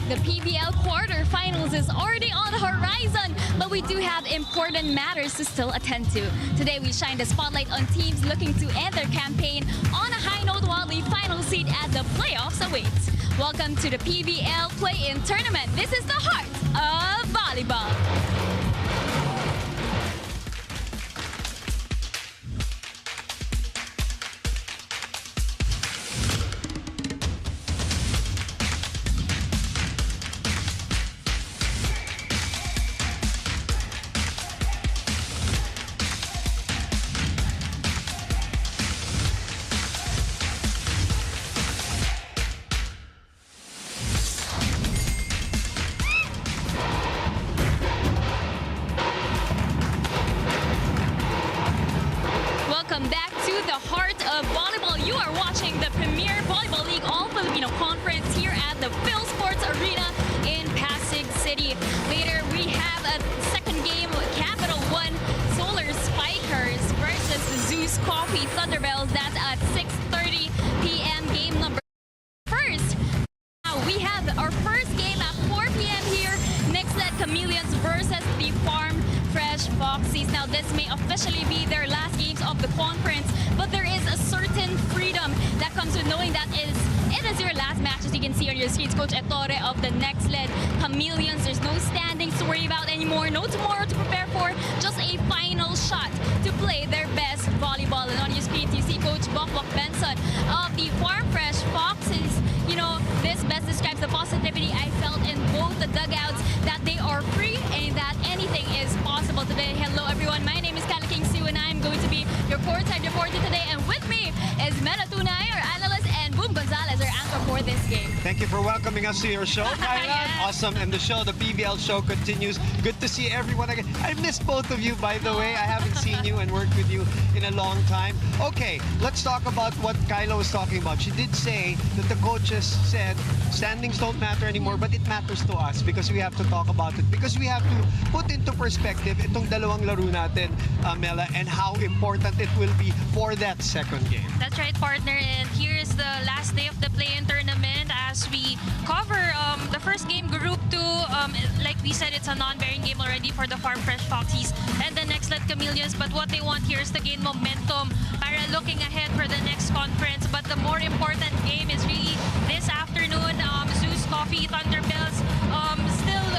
The PVL quarterfinals is already on the horizon, but we do have important matters to still attend to. Today we shine the spotlight on teams looking to end their campaign on a high note while the final seed at the playoffs awaits. Welcome to the PVL Play-In Tournament. This is the heart of volleyball. Welcome back to the heart of volleyball. You are watching the Premier Volleyball League All-Filipino Conference here at the Phil Sports Arena in Pasig City. Later, we have a second game, Capital One Solar Spikers versus the Zeus Coffee Thunderbells. That's at 6:30 p.m. game number. First, we have our first game at 4 p.m. here. Nxled Chameleons versus the Farm Fresh Foxies. Now, this may officially be their last games of the conference, but there is a certain freedom that comes with knowing that it is your last match, as you can see on your screens. Coach Ettore of the Nxled Chameleons. There's no standings to worry about anymore, no tomorrow to prepare for, just a final shot to play their best volleyball. And on your screens, you see Coach Bok Benson of the Farm Fresh Foxies. You know, this best describes the positivity I felt in both the dugouts, that they are free and that anything is possible today. Hello everyone, my name is King Sue and I'm going to be your courtside reporter today, and with me is Mela Tunay, our analyst, and Boom Gonzalez, our anchor for this game. Thank you for welcoming us to your show, Kyla. Yes. Awesome, and the show, the PVL show, continues. Good to see everyone again. I missed both of you, by the way. I haven't seen you and worked with you in a long time. Okay, let's talk about what Kyla was talking about. She did say that the coaches said standings don't matter anymore, but it matters to us because we have to talk about it. Because we have to put into perspective itong dalawang laro natin, Mela, and how important it will be for that second game. That's right, partner. And here's the last day of the play-in tournament as we cover the first game, Group 2. Like we said, it's a non-bearing game already for the Farm Fresh Foxies and the Nxled Chameleons. But what they want here is to gain momentum para looking ahead for the next conference. But the more important game is really this afternoon. Zeus Coffee Thunderbells still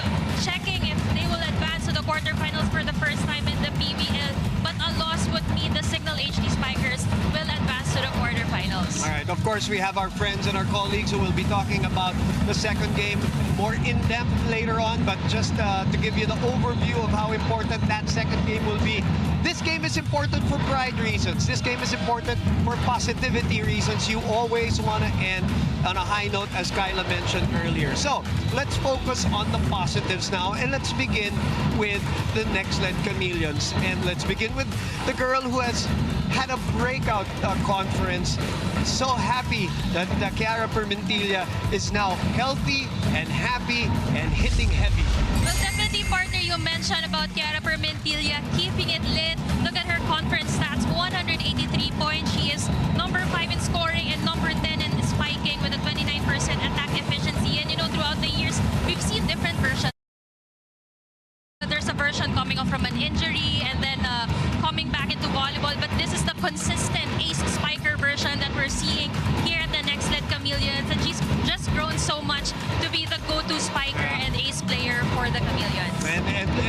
checking if they will advance to the quarterfinals for the first time in the PVL. But a loss would mean the Signal HD Spikers will advance to the quarterfinals. All right, of course, we have our friends and our colleagues who will be talking about the second game more in-depth later on, but just to give you the overview of how important that second game will be. This game is important for pride reasons. This game is important for positivity reasons. You always want to end on a high note, as Kyla mentioned earlier. So let's focus on the positives now, and let's begin with the Nxled Chameleons. And let's begin with the girl who has had a breakout conference. So happy that Chiara Permentilla is now healthy and happy and hitting heavy. Well, definitely, partner, you mentioned about Chiara Permentilla keeping it lit. Look at her conference stats, 183 points. She is number 5 in scoring and number 10 in spiking with a 29% attack efficiency. And you know, throughout the years, we've seen different versions. There's a version coming off from an injury and then coming back into volleyball. But this is the consistent ace spiker version that we're seeing here at the Nxled Chameleons. And she's just grown so much to be the go-to spiker and ace player for the Chameleons.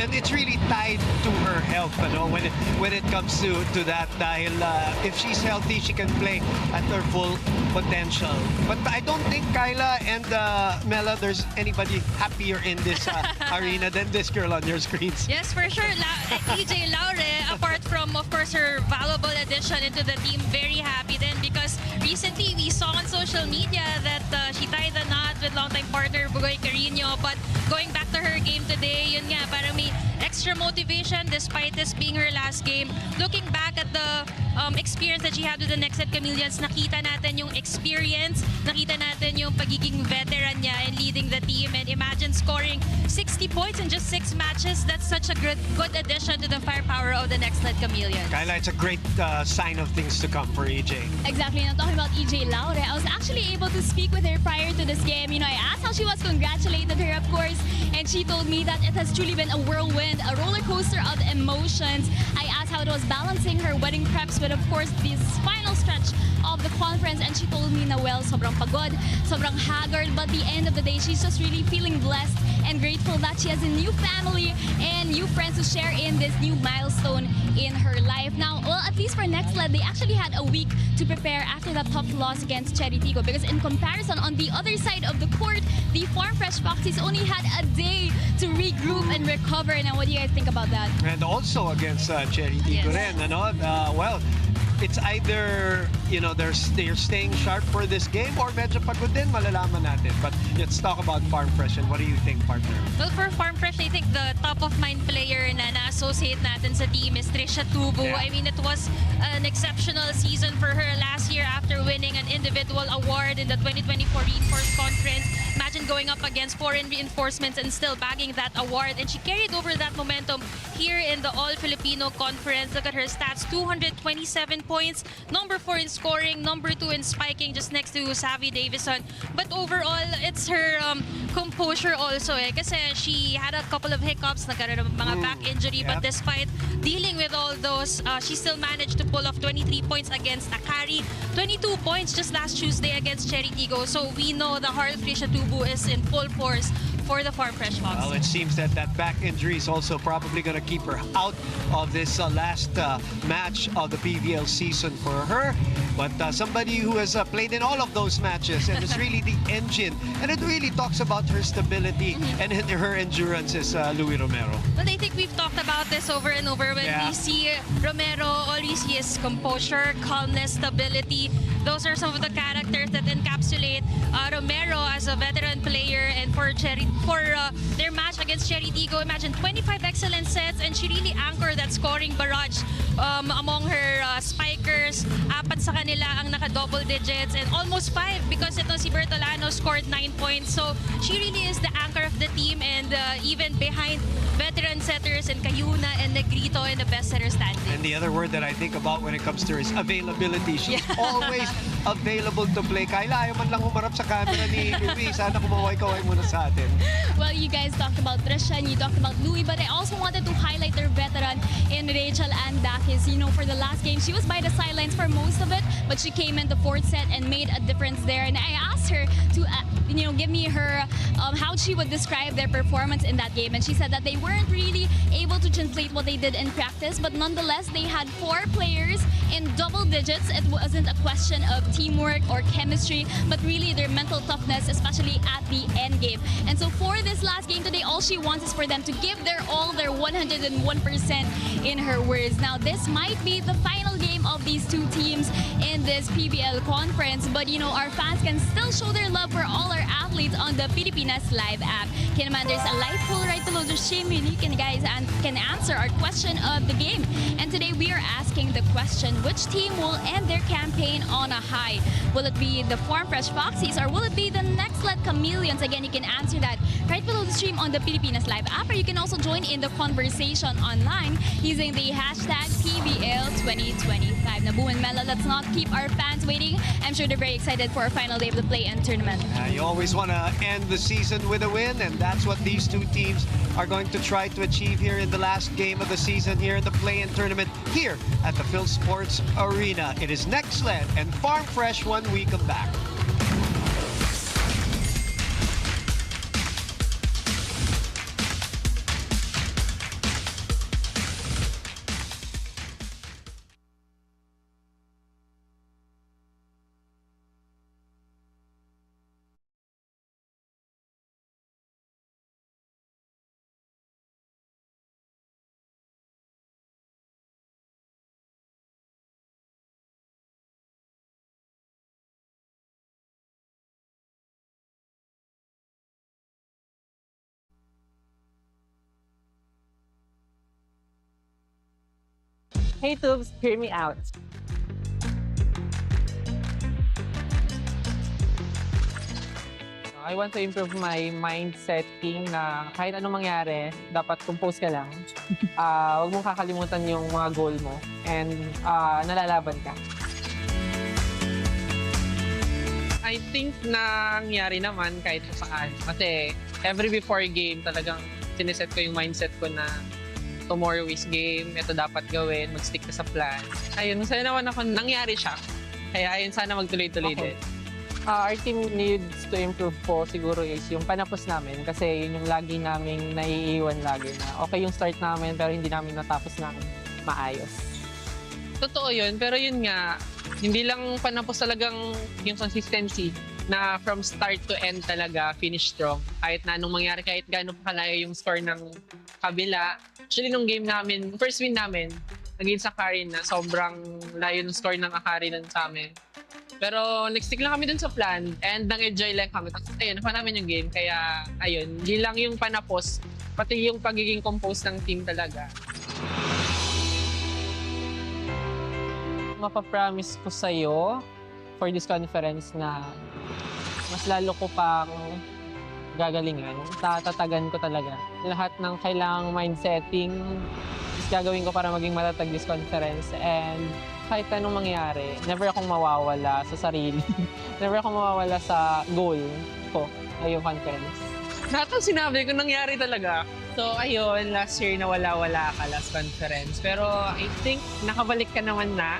And it's really tied to her health, you know, when it comes to that. Dahil if she's healthy, she can play at her full potential. But I don't think, Kyla and Mela, there's anybody happier in this arena than this girl on your screens. Yes, for sure. EJ Laure, apart from, of course, her valuable addition into the team, very happy then because recently we saw on social media that she tied the knot with longtime partner Bugoy Carino. But going back to her game today, yun nga, parang may extra motivation despite this being her last game. Looking back at the experience that she had with the Nxled Chameleons, nakita natin yung experience, nakita natin yung pagiging veteran niya in leading the team. And imagine in scoring 60 points in just 6 matches. That's such a good addition to the firepower of the Nxled Chameleons. Kyla, it's a great sign of things to come for EJ. Exactly. Now talking about EJ Laure, I was actually able to speak with her prior to this game. You know, I asked how she was, congratulated her, of course, and she told me that it has truly been a whirlwind, a roller coaster of emotions. I asked how it was balancing her wedding preps with, of course, this final stretch of the conference, and she told me na, well, sobrang pagod, sobrang haggard, but at the end of the day, she's just really feeling blessed and grateful that she has a new family and new friends to share in this new milestone in her life. Now, well, at least for Nxled, they actually had a week to prepare after that tough loss against Cherry Tigo, because in comparison, on the other side of the court, the Farm Fresh Foxies only had a day to regroup and recover. Now, what do you guys think about that? And also against Cherry Tigo rin, ano? Well, it's either, you know, they're staying sharp for this game or medyo pagod din, malalaman natin. But let's talk about Farm Fresh, and what do you think, partner? Well, for Farm Fresh, I think the top-of-mind player na na-associate natin sa team is Trisha Tubu. Yeah. I mean, it was an exceptional season for her last year after winning an individual award in the 2024 Reinforced Conference. Imagine going up against foreign reinforcements and still bagging that award. And she carried over that momentum here in the All-Filipino Conference. Look at her stats, 227 points, number 4 in scoring, number 2 in spiking, just next to Savvy Davison. But overall, it's her composure also kasi she had a couple of hiccups, nagkaroon ng mga back injury, but despite dealing with all those, she still managed to pull off 23 points against Akari, 22 points just last Tuesday against Cherry Tigo. So we know the heart of Trisha Tubu is in full force for the Farm Fresh Fox. Well, it seems that back injury is also probably going to keep her out of this last match of the PVL season for her. But somebody who has played in all of those matches and is really the engine, and it really talks about her stability and her endurance, is Louis Romero. Well, I think we've talked about this over and over. When we see Romero, all we see is composure, calmness, stability. Those are some of the characters that encapsulate Romero as a veteran player. And for their match against Cherry Tigo, imagine 25 excellent sets, and she really anchored that scoring barrage among her spikers. 4 sa kanila ang naka-double digits, and almost 5 because ito si Bertolano scored 9 points. So she really is the anchor of the team, and even behind veteran setters and Cayuna and Negrito in the best setter standing. And the other word that I think about when it comes to her is availability. She's always available to play. Kyla, ayaw man lang humarap sa camera ni Louis. Sana kumaway-kaway muna sa atin. Well, you guys talked about Trisha and you talked about Louis, but I also wanted to highlight their veteran in Rachel Andakis. You know, for the last game, she was by the sidelines for most of it, but she came in the 4th set and made a difference there. And I asked her to, you know, give me her how she would describe their performance in that game, and she said that they weren't really able to translate what they did in practice, but nonetheless, they had 4 players in double digits. It wasn't a question of teamwork or chemistry, but really their mental toughness, especially at the end game. And so for this last game today, all she wants is for them to give their all, their 101% in her words. Now, this might be the final game of these two teams in this PVL conference, but you know, our fans can still show their love for all our athletes on the Pilipinas Live app. Kinaman, there's a light pull right below the stream. You can, guys, can answer our question of the game. And today we are asking the question, which team will end their campaign on a high? Will it be the Farm Fresh Foxies or will it be the Nxled Chameleons? Again, you can answer that right below the stream on the Pilipinas Live app, or you can also join in the conversation online using the hashtag PVL2025. Nabu and Mela, let's not keep our fans waiting. I'm sure they're very excited for our final day of the play-in tournament. You always want to end the season with a win, and that's what these two teams are going to try to achieve here in the last game of the season here in the play-in tournament here at the Phil Sports Arena. It is Nxled and Farm Fresh when we come back. Hey Tubes, hear me out. I want to improve my mindsetting na kahit anong mangyari, dapat compose ka lang. Huwag mong kakalimutan yung mga goal mo and nalalaban ka. I think nangyari naman kahit saan. Kasi every before game talagang siniset ko yung mindset ko na tomorrow is game, ito dapat gawin, mag-stick ka sa plan. Ayun, masaya naman ako, nangyari siya. Kaya ayun, sana magtuloy-tuloy din. Our team needs to improve po siguro is yung panapos namin kasi yun yung lagi naming naiiwan lagi na okay yung start namin pero hindi namin natapos namin maayos. Totoo yun, pero yun nga, hindi lang panapos talagang yung consistency na from start to end talaga finish strong. Kahit na anong mangyari, kahit gaano pa kalayo yung score ng kabila. Actually, nung game namin, first win namin, naging sa Karin na sobrang layo ng score ng Akari nun sa amin. Pero nag-stick lang kami dun sa plan and nang-enjoy lang kami. Tapos ayun, napan namin yung game. Kaya ayun, hindi lang yung panapos, pati yung pagiging compose ng team talaga. Mapapromise ko sa'yo for this conference na mas lalo ko pang gagalingan. Tatatagan ko talaga. Lahat ng kailangang mindsetting is gagawin ko para maging matatag this conference. And kahit anong mangyari, never akong mawawala sa sarili. Never akong mawawala sa goal ko ngayong conference. Lahat ng sinabi ko nangyari talaga. So ayun, last year na wala-wala ka last conference. Pero I think nakabalik ka naman na.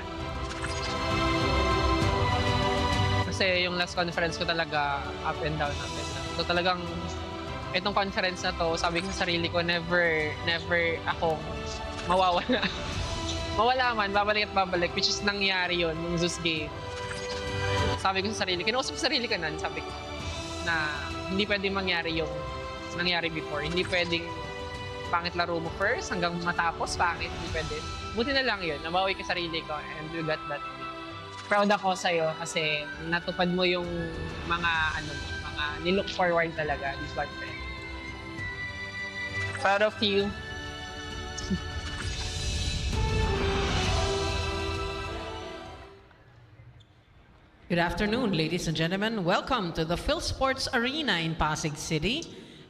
Kasi yung last conference ko talaga up and down, up and down. So talagang itong conference na to, sabi ko sa sarili ko, never akong mawawala. Mawala man, babalik at babalik, which is nangyari yun nung Zeus game. Sabi ko sa sarili, kinausap sa sarili ko nun, sabi ko, na hindi pwedeng mangyari yung nangyari before. Hindi pwedeng pangit laro mo first hanggang matapos, pangit, hindi pwede. Buti na lang yun, nabawi ko sarili ko and we got that win. Proud ako sa'yo kasi natupad mo yung mga nilook forward talaga this conference. Proud of you. Good afternoon, ladies and gentlemen. Welcome to the PhilSports Arena in Pasig City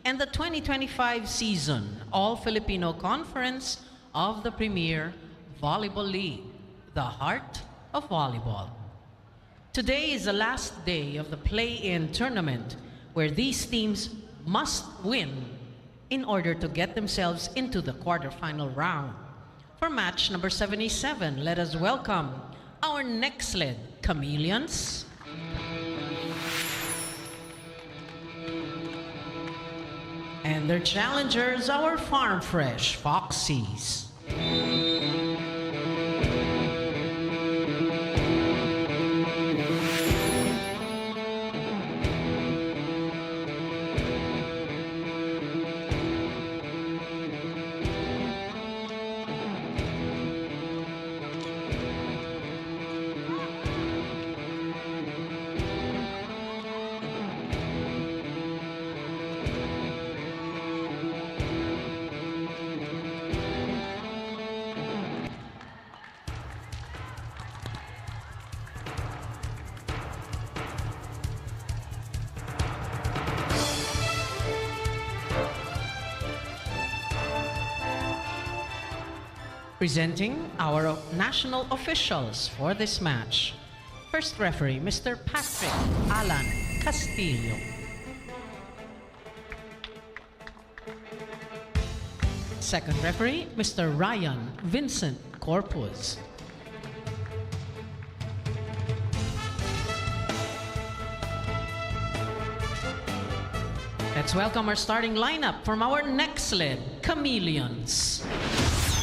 and the 2025 season All-Filipino Conference of the Premier Volleyball League, the heart of volleyball. Today is the last day of the play-in tournament where these teams must win in order to get themselves into the quarterfinal round. For match number 77, let us welcome our Nxled Chameleons and their challengers, our Farm Fresh Foxies. Presenting our national officials for this match. First referee, Mr. Patrick Alan Castillo. Second referee, Mr. Ryan Vincent Corpus. Let's welcome our starting lineup from our Nxled Chameleons.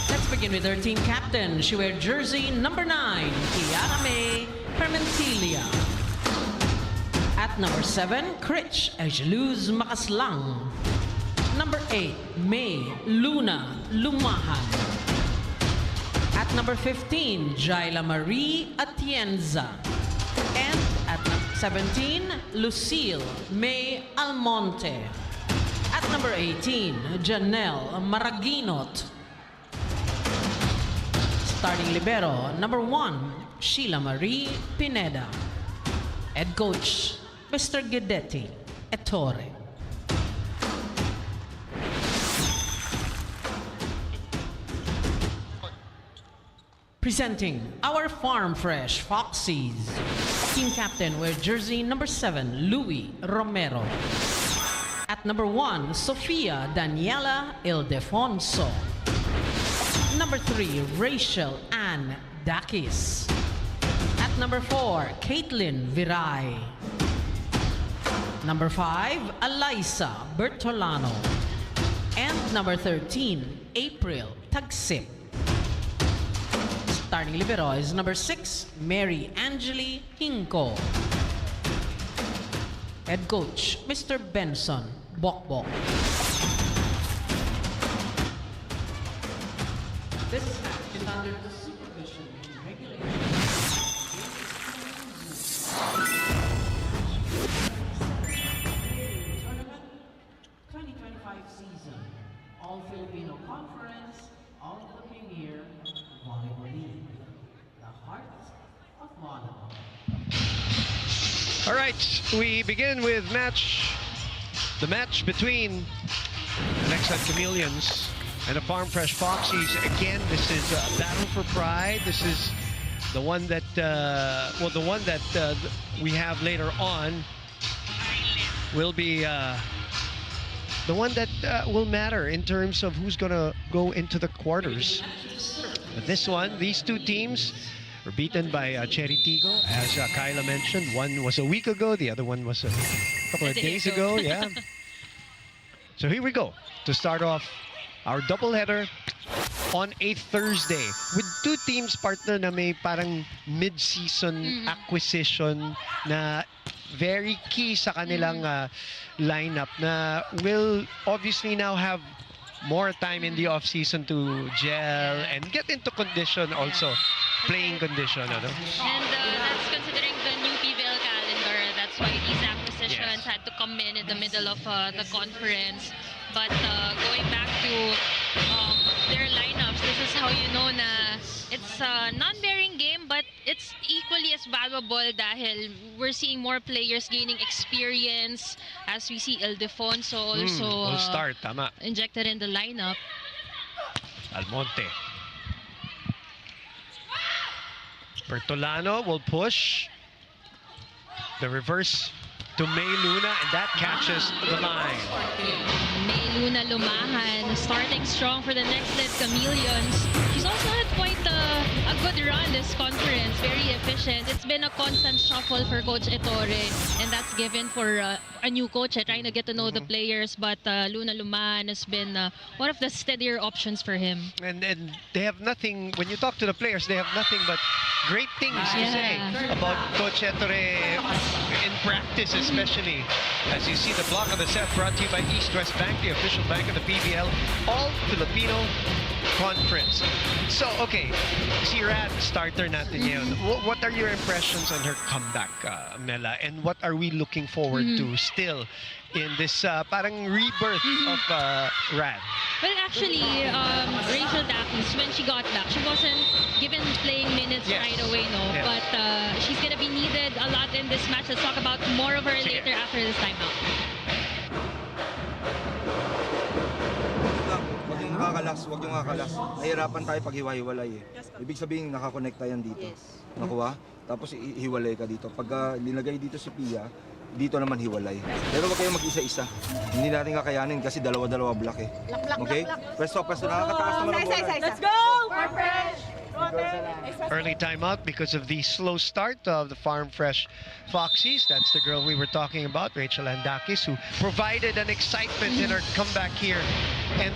Let's begin with our team captain. She wears jersey number 9, Kiara May Permentilia. At number 7, Critch Angeluz Makaslang. Number 8, May Luna Lumahan. At number 15, Jaila Marie Atienza. And at 17, Lucille May Almonte. At number 18, Janelle Maraginot. Starting libero, number 1, Sheila Marie Pineda. Head coach, Mr. Guidetti. Ettore. Presenting our Farm Fresh Foxies. Team captain wear jersey number 7, Louis Romero. At number 1, Sofia Daniela Ildefonso. Number 3, Rachel Ann Dakis. At number 4, Caitlin Viray. Number 5, Alyssa Bertolano. And number 13, April Tagsip. Starting libero is number 6, Mary Angeli Hinko. Head coach, Mr. Benson Bokbok. This match is under the supervision and regulation. 2025 season, All-Filipino Conference, All-Filipino Volleyball League, the heart of volleyball. All right, we begin with the match between the Nxled Chameleons and the Farm Fresh Foxies. Again, this is a battle for pride. This is the one that, we have later on will be the one that will matter in terms of who's gonna go into the quarters. But these two teams were beaten by Cherry Tigo, as Kyla mentioned. One was a week ago, the other one was a couple of days ago. Yeah. So here we go to start off our doubleheader on a Thursday with two teams partner na may parang mid-season acquisition na very key sa kanilang lineup na will obviously now have more time in the off-season to gel and get into condition also. Playing condition, ano? And that's considering the new PVL calendar. That's why these acquisitions had to come in the middle of the conference. But going back to their lineups, this is how you know na it's a non-bearing game, but it's equally as valuable dahil we're seeing more players gaining experience as we see Ildefonso also will start, tama. Injected in the lineup. Almonte. Bertolano will push. The reverse to May Luna, and that catches the line. May Luna Lumahan starting strong for the Nxled Chameleons. She's also had quite a good run this conference, very efficient. It's been a constant shuffle for Coach Ettore, and that's given for a new coach trying to get to know the players. But Luna Lumahan has been one of the steadier options for him. And they have nothing, when you talk to the players, they have nothing but great things to say about Coach Ettore in practice, especially. As you see the block of the set brought to you by East West Bank, the official bank of the PVL All-Filipino Conference. So, okay, si Rad, starter natin ngayon. What are your impressions on her comeback, Mela? And what are we looking forward to still in this parang rebirth of Rad? Well, actually, Rachel Dakis, when she got back, she wasn't given playing minutes right away, no? Yeah. But she's going to be needed a lot in this match. Let's talk about more of her later after this timeout. Huwag yung kakalas. Nahihirapan tayo pag hiwa-hiwalay eh. Ibig sabihin, nakakonekta yan dito. Nakuha? Tapos hiwalay ka dito. Pag linagay dito si Pia, dito naman hiwalay. Pero huwag kayong mag-isa-isa. Hindi natin kakayanin kasi dalawa-dalawa block eh. Okay? Pwesto, nakakataas naman ang bola. Let's go! Farm Fresh! Early timeout because of the slow start of the Farm Fresh Foxies. That's the girl we were talking about, Rachel Andakis, who provided an excitement in her comeback here. And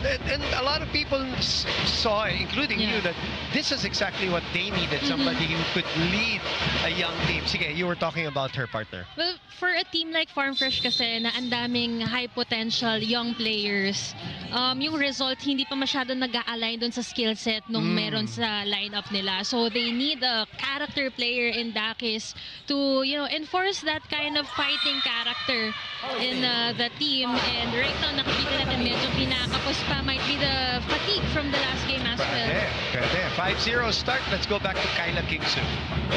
a lot of people saw, including you, that this is exactly what they needed, somebody who could lead a young team. Sige, you were talking about her partner. Well, for a team like Farm Fresh kasi na ang daming high potential young players, yung result hindi pa masyado nag-a-align dun sa skill set nung meron sa lineup lineup nila. So they need a character player in Dakis to, enforce that kind of fighting character in the team. And right now, nakikita natin medyo kinakapos pa. Might be the fatigue from the last game as well. Pwede. 5-0 start. Let's go back to Kyla Kingsu.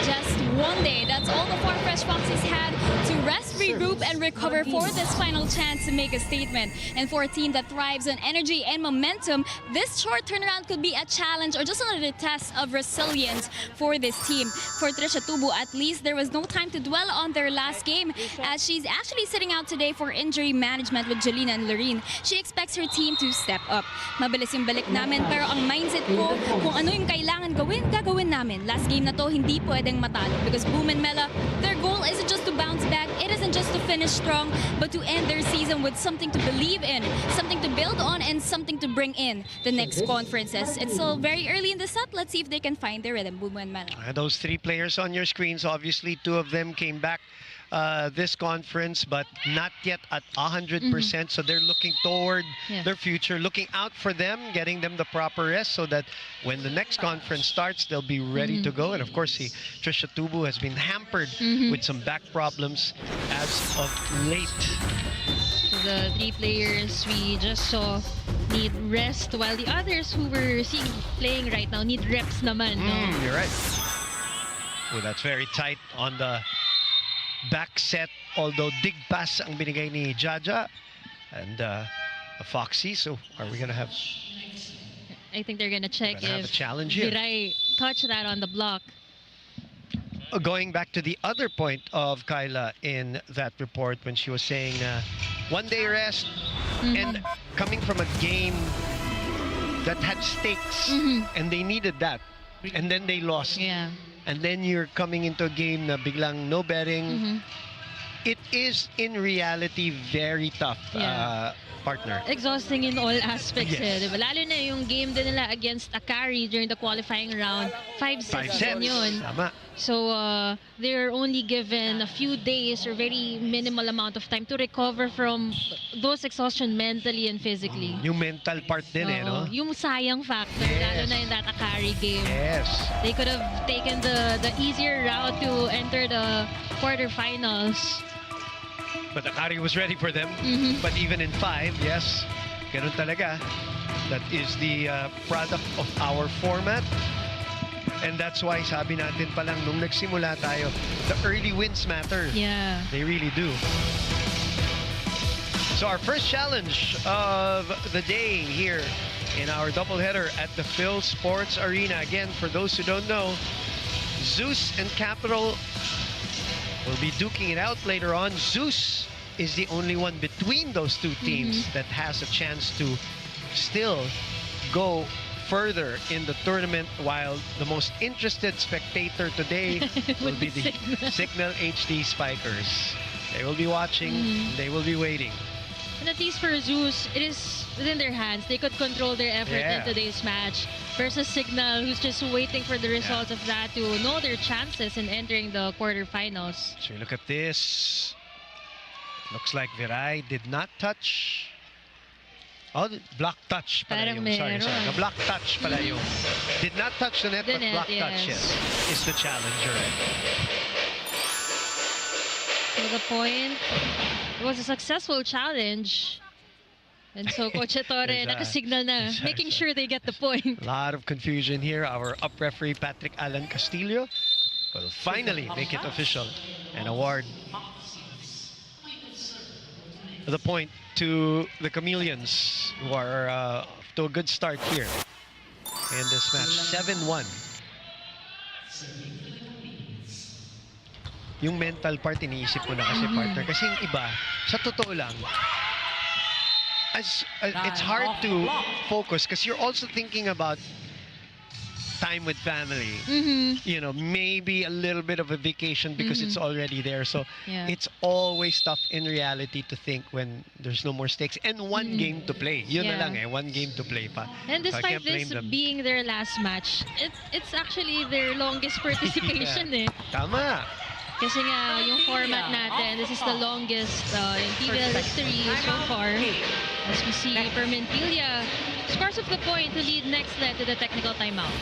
Just one day, that's all the Farm Fresh Foxies had to rest, regroup, and recover for this final chance to make a statement. And for a team that thrives on energy and momentum, this short turnaround could be a challenge or just another test of resilience for this team. For Trisha Tubu, at least, there was no time to dwell on their last game as she's actually sitting out today for injury management with Jelena and Lorene. She expects her team to step up. Mabilis yung balik namin, pero ang mindset ko, kung ano yung kailangan gawin, gagawin namin. Last game na to, hindi pwedeng matalo because Boom and Mela, their goal isn't just to bounce back, it isn't just to finish strong, but to end their season with something to believe in, something to build on, and something to bring in the next conferences. It's still very early in the set. Let's see if they can find their rhythm, Boom and Mela. Those three players on your screens, obviously, two of them came back this conference, but not yet at 100%. So they're looking toward their future, looking out for them, getting them the proper rest so that when the next conference starts, they'll be ready to go. And of course, Trisha Tubu has been hampered with some back problems as of late. So the three players we just saw need rest, while the others who we're seeing playing right now need reps naman. No? You're right. Well, that's very tight on the back set, although dig pass ang binigay ni Jaja and the Foxy. So are we gonna have? I think they're gonna check have a if challenge here. Viray touch that on the block. Going back to the other point of Kyla in that report when she was saying one day rest and coming from a game that had stakes and they needed that and then they lost. Yeah. And then you're coming into a game na biglang no betting. It is in reality very tough, partner. Exhausting in all aspects. Yes. Diba? Lalo na yung game din nila against Akari during the qualifying round. 5 sets din yun. Tama. So they're only given a few days or very minimal amount of time to recover from those exhaustion mentally and physically. Yung mental part din no? Yung sayang factor, lalo na in that Akari game. Yes. They could have taken the easier route to enter the quarterfinals. But Akari was ready for them. But even in 5, yes, ganun talaga. That is the product of our format. And that's why sabi natin palang nung nagsimula tayo, the early wins matter. Yeah. They really do. So our first challenge of the day here in our doubleheader at the Phil Sports Arena. Again, for those who don't know, Zeus and Capital will be duking it out later on. Zeus is the only one between those two teams that has a chance to still go further in the tournament, while the most interested spectator today will be the Signal HD Spikers. They will be watching, they will be waiting. And at least for Zeus, it is within their hands. They could control their effort in today's match versus Signal, who's just waiting for the results of that to know their chances in entering the quarterfinals. So you look at this. Looks like Viray did not touch. Oh, block touch pala yung. Sorry. The block touch pala yung. Did not touch the net, but block touch, yes, is the challenger. To the point, it was a successful challenge. And so Coach Ettore nakasignal na, making sure they get the point. A lot of confusion here. Our up referee, Patrick Alan Castillo, will finally make it official and award the point to the Chameleons, who are to a good start here in this match. 7-1. Yung mental part, iniisip mo na kasi, partner. Kasi yung iba, sa totoo lang, it's hard to focus because you're also thinking about time with family. You know, maybe a little bit of a vacation because it's already there. So it's always tough in reality to think when there's no more stakes and one game to play. Yun na lang one game to play pa. And despite this being their last match, it's actually their longest participation Tama. Kasi nga, yung format natin, this is the longest in PVL history so far. As we see, Permentilia scores off the point to lead Nxled to the technical timeout.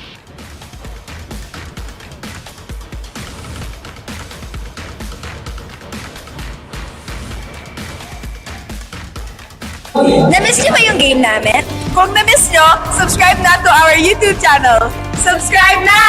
Na-miss niyo ba yung game namin? Kung na-miss niyo, subscribe na to our YouTube channel. Subscribe na!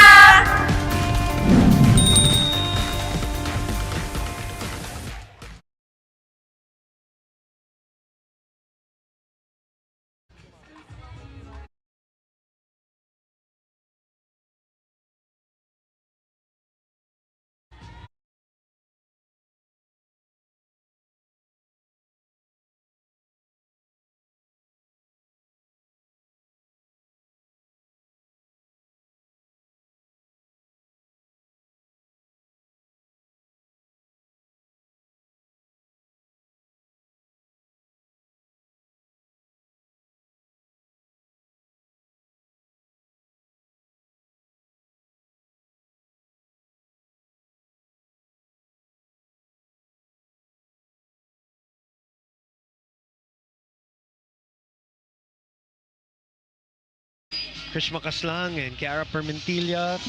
Krish Makaslang and Kiara Permentilla,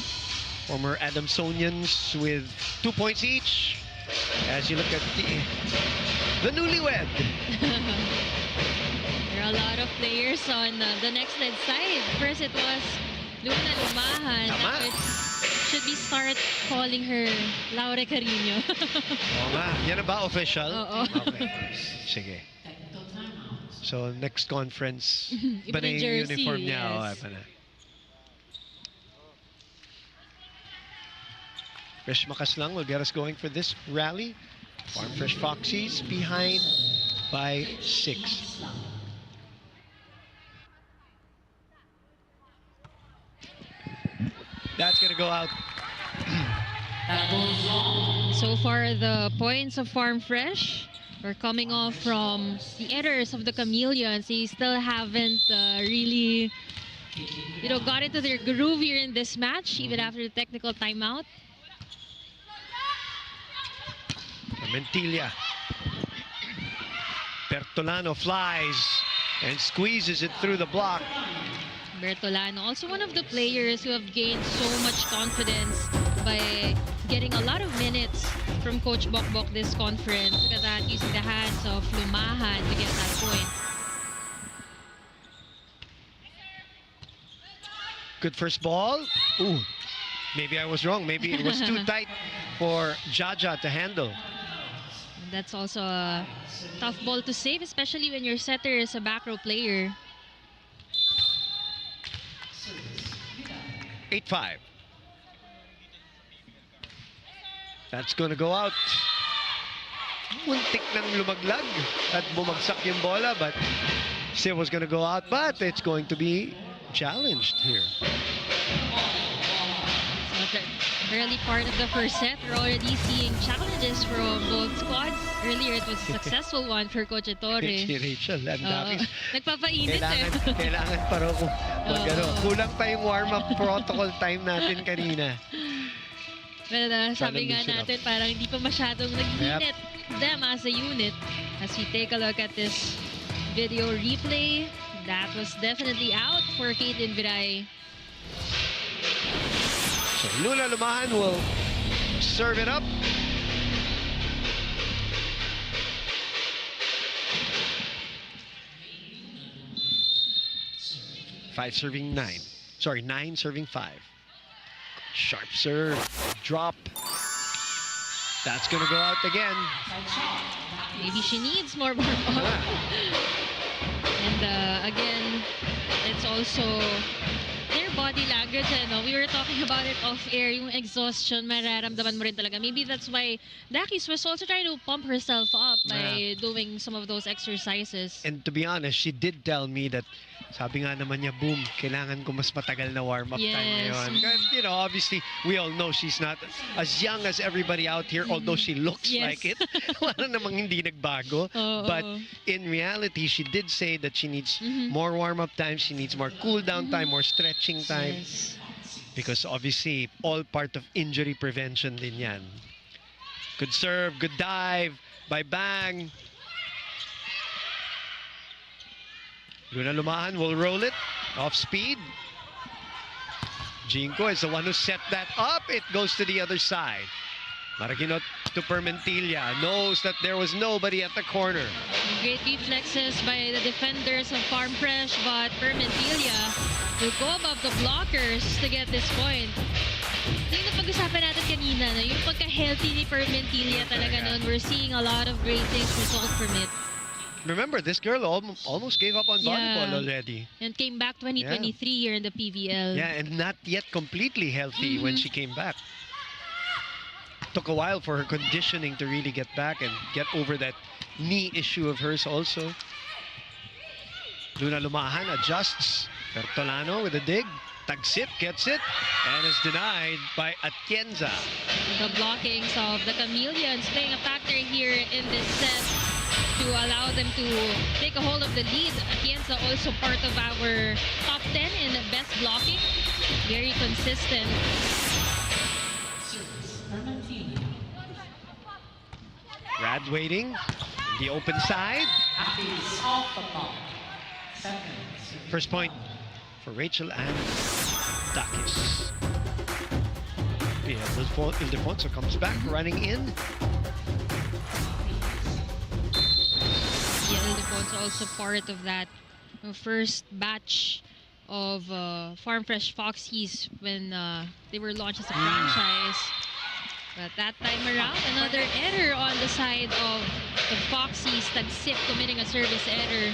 former Adamsonians with 2 points each. As you look at the newlywed. There are a lot of players on the Nxled side. First it was Luna Lumahan. Tama. Now it should be start calling her Laura Carino. Oo nga. Yan na ba official? Oo. Okay. Sige. So next conference, Iba iba na na yung jersey, uniform niya. yes. Oh, iba na. Krish Makaslang will get us going for this rally. Farm Fresh Foxies behind by 6. That's going to go out. So far, the points of Farm Fresh are coming off from the errors of the Chameleons. They still haven't really, got into their groove here in this match, even after the technical timeout. Mentilla. Bertolano flies and squeezes it through the block. Bertolano, also one of the players who have gained so much confidence by getting a lot of minutes from Coach Bokbok this conference. Look at that, using the hands of Lumahan to get that point. Good first ball. Ooh, maybe I was wrong. Maybe it was too tight for Jaja to handle. That's also a tough ball to save, especially when your setter is a back row player. 8-5. That's going to go out. Muntik nang lumaglag at bumagsak yung bola, but still was going to go out, but it's going to be challenged here. So the early part of the first set, we're already seeing challenges from both squads. Earlier, it was a successful one for Coach Ettore. Si Rachel, ang dami. Nagpapainit Kailangan pa raw kulang pa yung warm-up protocol time natin kanina. Well, sabi nga natin, parang hindi pa masyadong nag-init them as a unit. As we take a look at this video replay, that was definitely out for Caitlin Viray. So Luna Lumahan will serve it up. Five serving 9. Sorry, 9 serving 5. Sharp serve, drop. That's gonna go out again. Maybe she needs more warm-up. And again, it's also their body language. We were talking about it off-air, yung exhaustion, mararamdaman mo rin talaga. Maybe that's why Dakis was also trying to pump herself up by doing some of those exercises. And to be honest, she did tell me that sabi nga naman niya, boom, kailangan ko mas matagal na warm-up time ngayon. You know, obviously, we all know she's not as young as everybody out here, although she looks like it. Wala namang hindi nagbago. But in reality, she did say that she needs more warm-up time, she needs more cool-down time, more stretching time. Because obviously, all part of injury prevention din yan. Good serve, good dive by Bang. Luna Lumahan will roll it off speed. Jinko is the one who set that up. It goes to the other side. Maraginot to Permentilla. Knows that there was nobody at the corner. Great reflexes by the defenders of Farm Fresh, but Permentilla will go above the blockers to get this point. Yung napag-usapan natin kanina, no? Yung pagka-healthy ni Permentilla talaga noon. We're seeing a lot of great things result from it. Remember, this girl almost gave up on volleyball Yeah. already. And came back 2023 here in the PVL. Yeah, and not yet completely healthy when she came back. Took a while for her conditioning to really get back and get over that knee issue of hers also. Luna Lumahan adjusts. Bertolano with a dig. Tagsip gets it and is denied by Atienza. The blockings of the Chameleons playing a factor here in this set to allow them to take a hold of the lead. Atienza also part of our top 10 in best blocking. Very consistent. Rad waiting. The open side. Off the ball. First point for Rachel and Dakis. Ildefonso comes back running in. Yeah, Ildefonso also part of that first batch of Farm Fresh Foxies when they were launched as a franchise. But that time around, another error on the side of the Foxies. Tagsip committing a service error.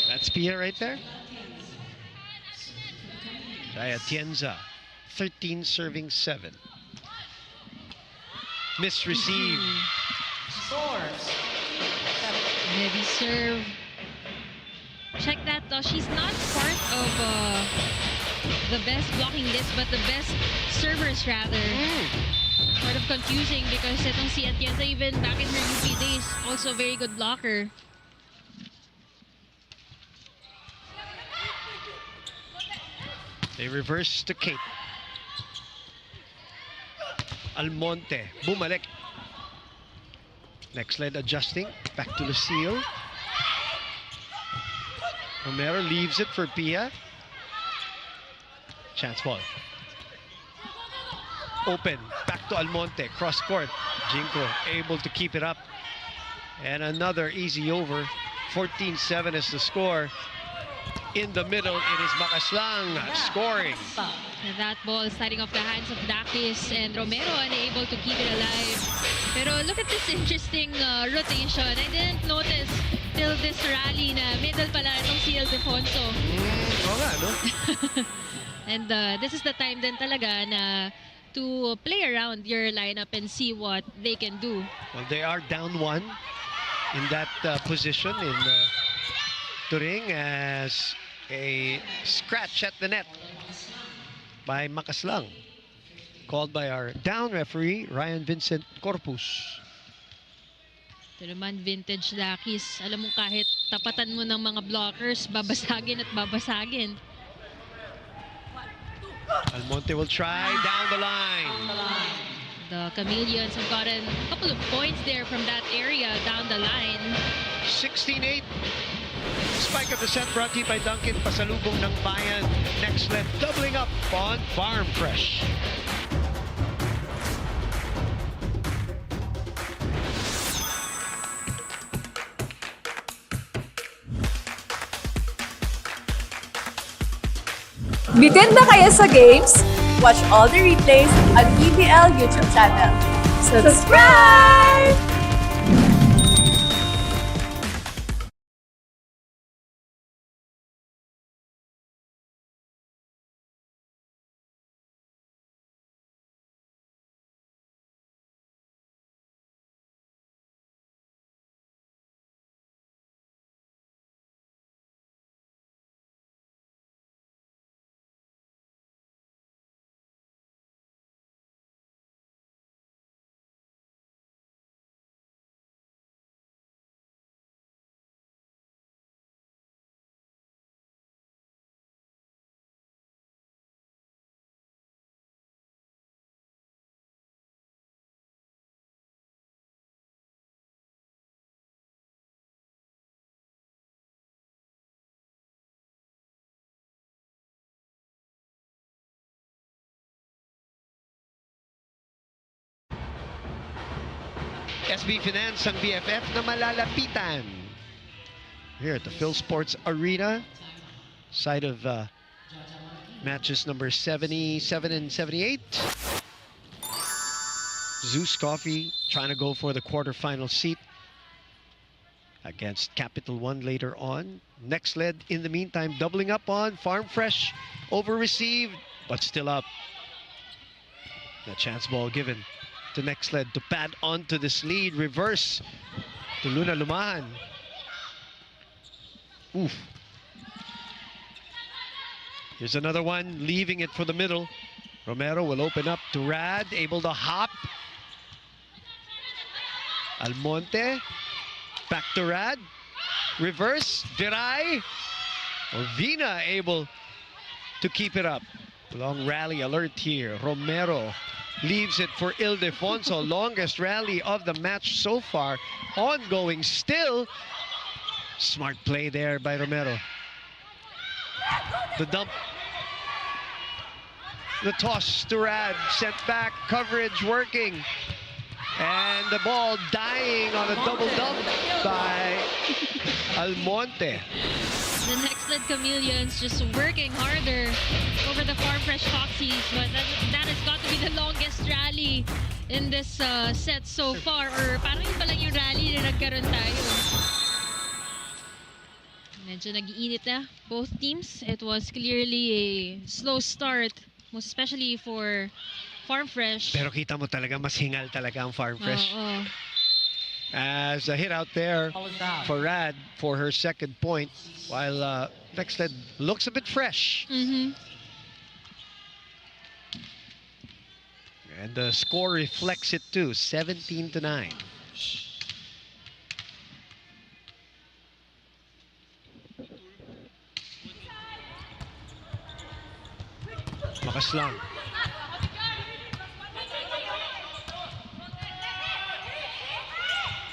That's Pia right there. Atienza, 13 serving 7. Misreceived. Scores. Heavy serve. Check that though. She's not part of the best blocking list, but the best servers rather. Sort of confusing because itong si Atienza even back in her UP days, also a very good blocker. They reverse to Kate. Almonte, bumalik. Nxled adjusting, back to Lucille. Romero leaves it for Pia. Chance ball. Open, back to Almonte, cross court. Jinko able to keep it up. And another easy over. 14-7 is the score. In the middle, it is Makaslang scoring. And that ball sliding off the hands of Dakis and Romero unable to keep it alive. Pero look at this interesting rotation. I didn't notice till this rally na middle pala itong si Ildefonso. Oo nga, no? And this is the time din talaga na to play around your lineup and see what they can do. Well, they are down 1 in that position in Turing as a scratch at the net by Makaslang. Called by our down referee, Ryan Vincent Corpus. Ito naman, vintage Dakis. Alam mo kahit tapatan mo ng mga blockers, babasagin at babasagin. Almonte will try down the line. The Chameleons have gotten a couple of points there from that area down the line. 16-8. Spike of the set brought to you by Duncan. Pasalubong ng bayan. Nxled doubling up on Farm Fresh. Bitin ba kayo sa games? Watch all the replays on PVL YouTube channel. Subscribe! SB Finance ang BFF na malalapitan. Here at the Phil Sports Arena, site of matches number 77 and 78. Zeus Coffee trying to go for the quarterfinal seat against Capital One later on. Nxled in the meantime doubling up on Farm Fresh, over received but still up. The chance ball given to Nxled to pad onto this lead. Reverse to Luna Lumahan. Oof. Here's another one, leaving it for the middle. Romero will open up to Rad, able to hop. Almonte, back to Rad. Reverse, Viray. Vina able to keep it up. Long rally alert here. Romero leaves it for Ildefonso. Longest rally of the match so far. Ongoing still. Smart play there by Romero. The dump. The toss to Rad. Sent back. Coverage working. And the ball dying on a double dump by Almonte. The Nxled Chameleons just working harder over the Farm Fresh Foxies, but that has got to be the longest rally in this set so far, or parang yun pa lang yung rally na nagkaroon tayo. Medyo nag-iinit na both teams. It was clearly a slow start, most especially for Farm Fresh. Pero kita mo talaga, mas hingal talaga ang Farm Fresh. Oo. As a hit out there Out. for Rad for her second point, while Nxled looks a bit fresh. Mm-hmm. And the score reflects it too, 17-9. Lakas lang.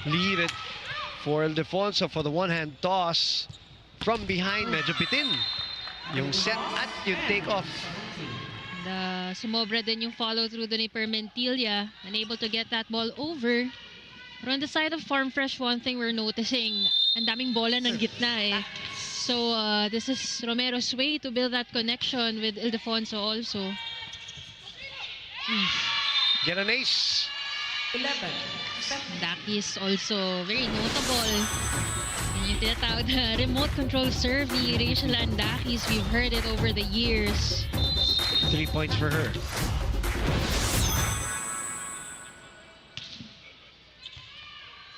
Lead it for Ildefonso for the one-hand toss from behind. Medyo bitin yung set at yung take-off. Sumobra din yung follow-through doon ni Permentilla, unable to get that ball over. But on the side of Farm Fresh, one thing we're noticing, ang daming bola ng gitna eh. So this is Romero's way to build that connection with Ildefonso also. Get an ace. 11. Daki is also very notable. And yung tinatawag na remote control serve ni Rachel Andakis, we've heard it over the years. 3 points for her.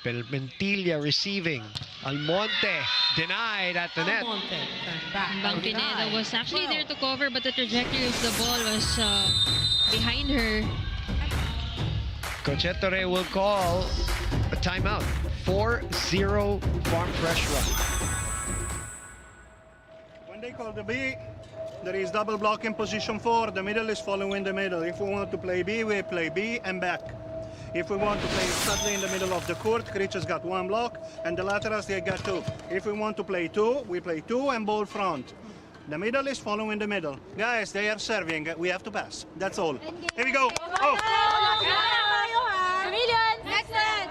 Permentilla receiving. Almonte denied at the net. Almonte, turn back. Bang Pineda was actually there to cover, but the trajectory of the ball was behind her. Coach Ettore will call a timeout. 4-0 Farm Fresh run. When they call the B, there is double block in position 4. The middle is following the middle. If we want to play B, we play B and back. If we want to play suddenly in the middle of the court, Creature's got 1 block, and the laterals, they got 2. If we want to play 2, we play 2 and ball front. The middle is following the middle. Guys, they are serving. We have to pass. That's all. Here we go. Oh! Chameleons! Nxled!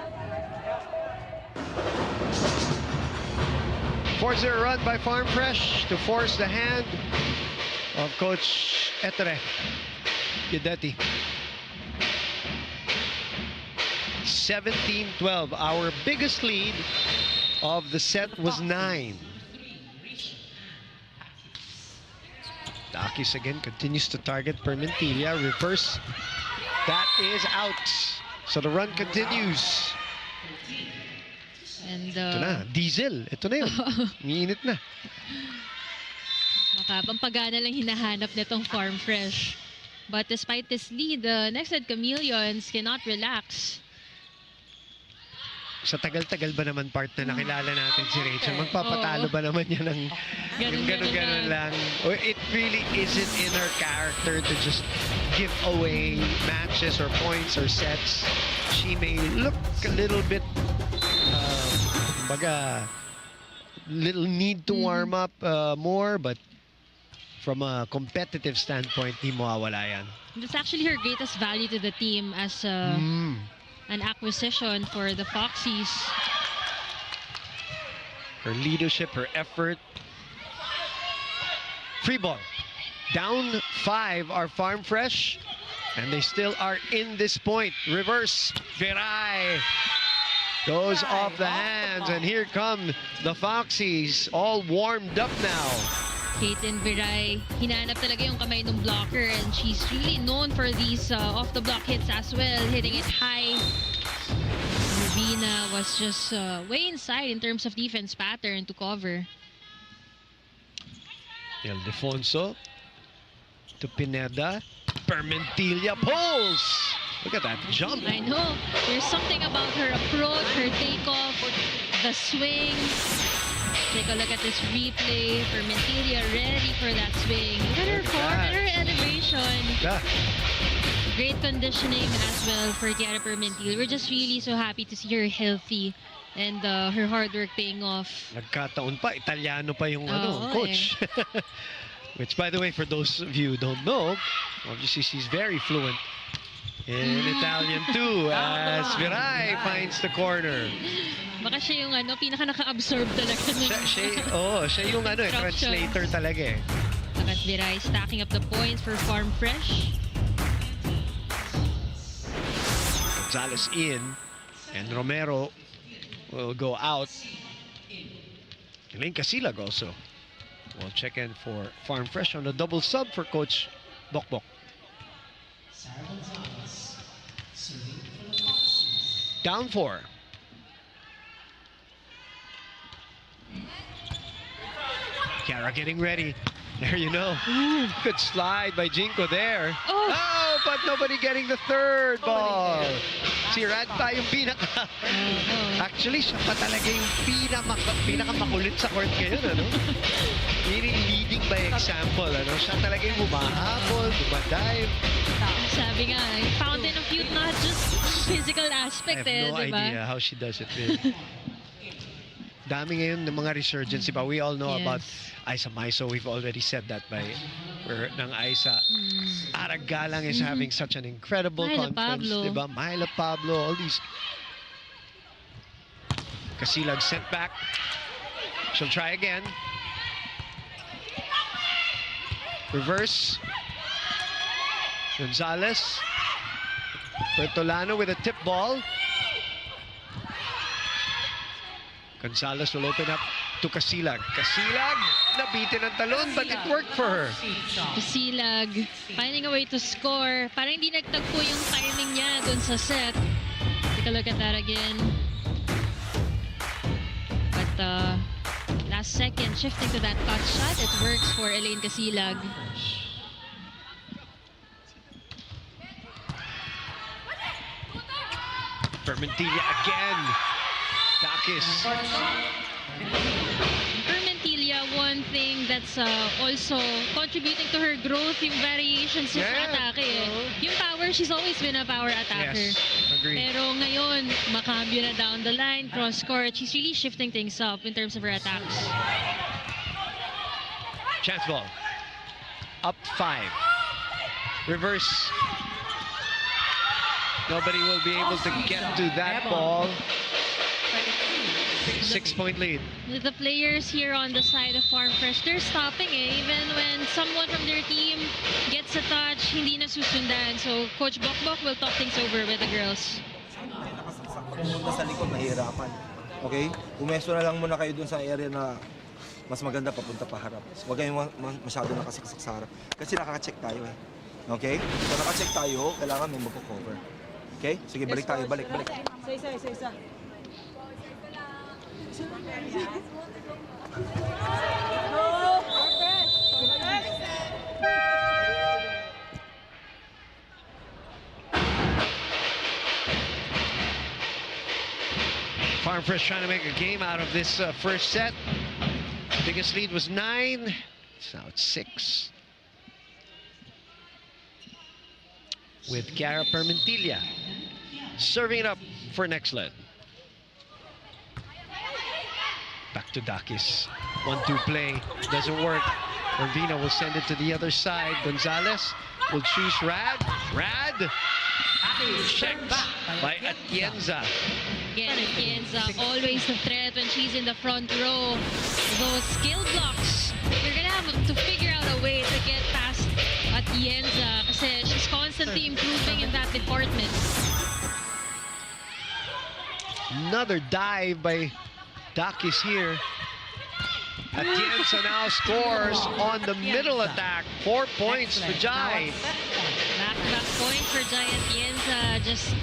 4-0 run by Farm Fresh to force the hand of Coach Ettore Guidetti. 17-12. Our biggest lead of the set was 9. Dakis again continues to target Permentilla. Reverse. That is out. So the run continues. And Ito na, diesel. Ito na yun. Umiinit na. pampagana lang hinahanap nitong Farm Fresh. But despite this lead, the Nxled Chameleons cannot relax. Sa tagal-tagal ba naman part na nakilala natin si Rachel, magpapatalo ba naman yan ng yung ganun-ganun lang? Or it really isn't in her character to just give away matches or points or sets. She may look a little bit, little need to warm up more, but from a competitive standpoint, di mawawala yan. That's actually her greatest value to the team as an acquisition for the Foxies. Her leadership, her effort. Free ball. Down 5 are Farm Fresh. And they still are in this point. Reverse. Viray goes off the hands. And here come the Foxies, all warmed up now. Caitlin Viray, hinanap talaga yung kamay ng blocker, and she's really known for these off-the-block hits as well, hitting it high. Rubina was just way inside in terms of defense pattern to cover. Ildefonso to Pineda. Permentilla pulls. Look at that jump. I know. There's something about her approach, her takeoff, the swing. Take a look at this replay. Permentilla ready for that swing. Look at her form and her elevation. Yeah. Great conditioning as well for Kiara Permentilla. We're just really so happy to see her healthy and her hard work paying off. Nagkataon pa, Italiano pa yung Oo, coach. Which, by the way, for those of you who don't know, obviously she's very fluent in Italian too, as Viray finds the corner. Baka siya yung pinaka naka-absorb talaga ng Siya yung translator talaga eh. Look at Viray stacking up the points for Farm Fresh. Gonzalez in, and Romero will go out. Elaine Casilag also will check in for Farm Fresh on a double sub for Coach Bokbok. Down 4. Kiara getting ready. There you know. Good slide by Jinko there. Oh, but nobody getting the third ball. Si Rad pa yung pinaka. Actually, siya pa talaga yung pinakamakulit sa court ngayon, ano? Really leading by example, ano? Siya talaga yung bumahabol, dumadive. Sabi nga, fountain of youth, not just physical aspect, I have no diba? idea how she does it, really. Dami ngayon ng mga resurgence, diba? We all know about Isa Maiso. We've already said that ng Isa. Aragalang is having such an incredible conference, diba? Myla Pablo, all these. Casilag sent back. She'll try again. Reverse. Gonzalez. Bertolano with a tip ball. Gonzalez will open up to Casilag. Casilag, nabitin ang talon, but it worked for her. Casilag, finding a way to score. Parang hindi nagtagpo yung timing niya dun sa set. Take a look at that again. But last second, shifting to that cut shot, it works for Elaine Casilag. Permentilla again. Dakis. Permentilla, one thing that's also contributing to her growth, yung variations sa atake. Yung power, she's always been a power attacker. Yes, agreed. Pero ngayon, makambyo na down the line, cross-court. She's really shifting things up in terms of her attacks. Chance ball. Up 5. Reverse. Nobody will be able to get to that ball. 6-point lead. The players here on the side of Farm Fresh, they're stopping even when someone from their team gets a touch, hindi na susundan. So Coach Bokbok will talk things over with the girls. Pumunta sa likod, mahirapan. Okay? Pumesto na lang muna kayo dun sa area na mas maganda papunta pa harap. Huwag kayong masyado nakasiksik sa harap. Kasi nakaka-check tayo eh. Okay? So naka-check tayo, kailangan may magpo-cover. Okay? Sige, balik tayo. Balik. Isa. Farm Fresh trying to make a game out of this first set. Biggest lead was 9. So now it's 6. With Kiara Permentilla serving it up for Nxled. Back to Dakis. 1-2 play. Doesn't work. Urbina will send it to the other side. Gonzalez will choose Rad. Rad Checked by Atienza. Again, Atienza, always a threat when she's in the front row. Those skill blocks, you're gonna have to figure out a way to get past Atienza kasi she's constantly improving in that department. Another dive by Dakis here. Atienza now scores on the middle attack. 4 points for Jai. Back-to-back points for Jai Atienza. Just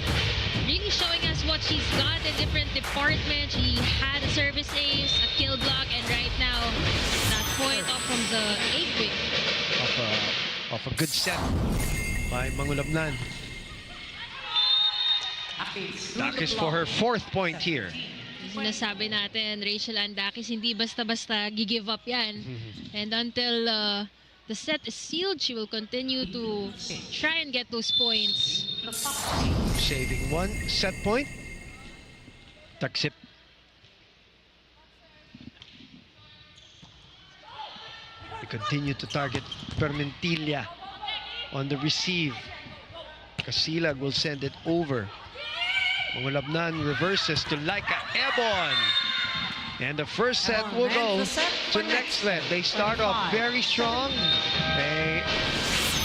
really showing us what she's got in different departments. She had a service ace, a kill block, and right now, that point off from the 8th wing. Of a good set by Mangulabnan. Dakis for her 4th point here. Sinasabi natin, Rachel Andakis, hindi basta-basta gi-give up yan. And until the set is sealed, she will continue to try and get those points. Saving 1 set point. Taksip. We continue to target Permentilla on the receive. Casilag will send it over. Mangulabnan reverses to Laika Ebon. And the first set will go to Nxled. They start off very strong. They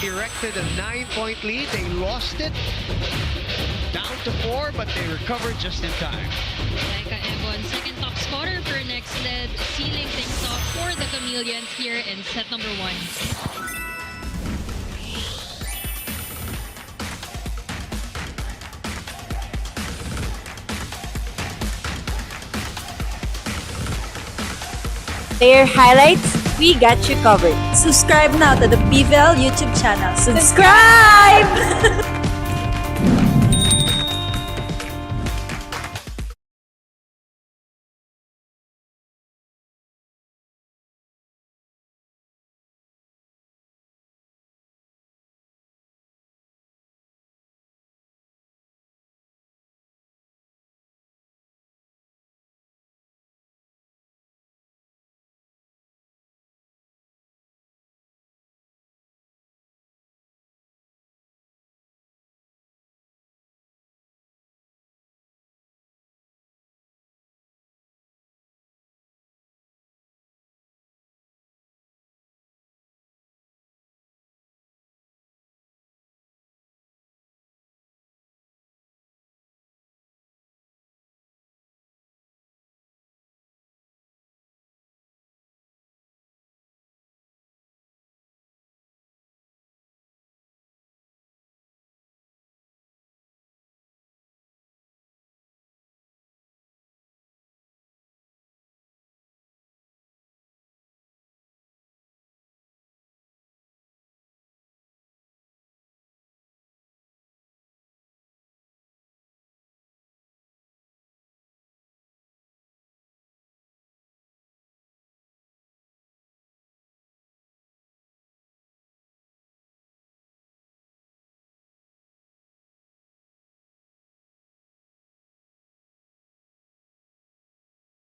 erected a 9-point lead. They lost it down to 4, but they recovered just in time. Laika Ebon, second top scorer for Nxled, sealing things off for the Chameleons here in set number 1. Player highlights, we got you covered. Subscribe now to the PVL YouTube channel. Subscribe!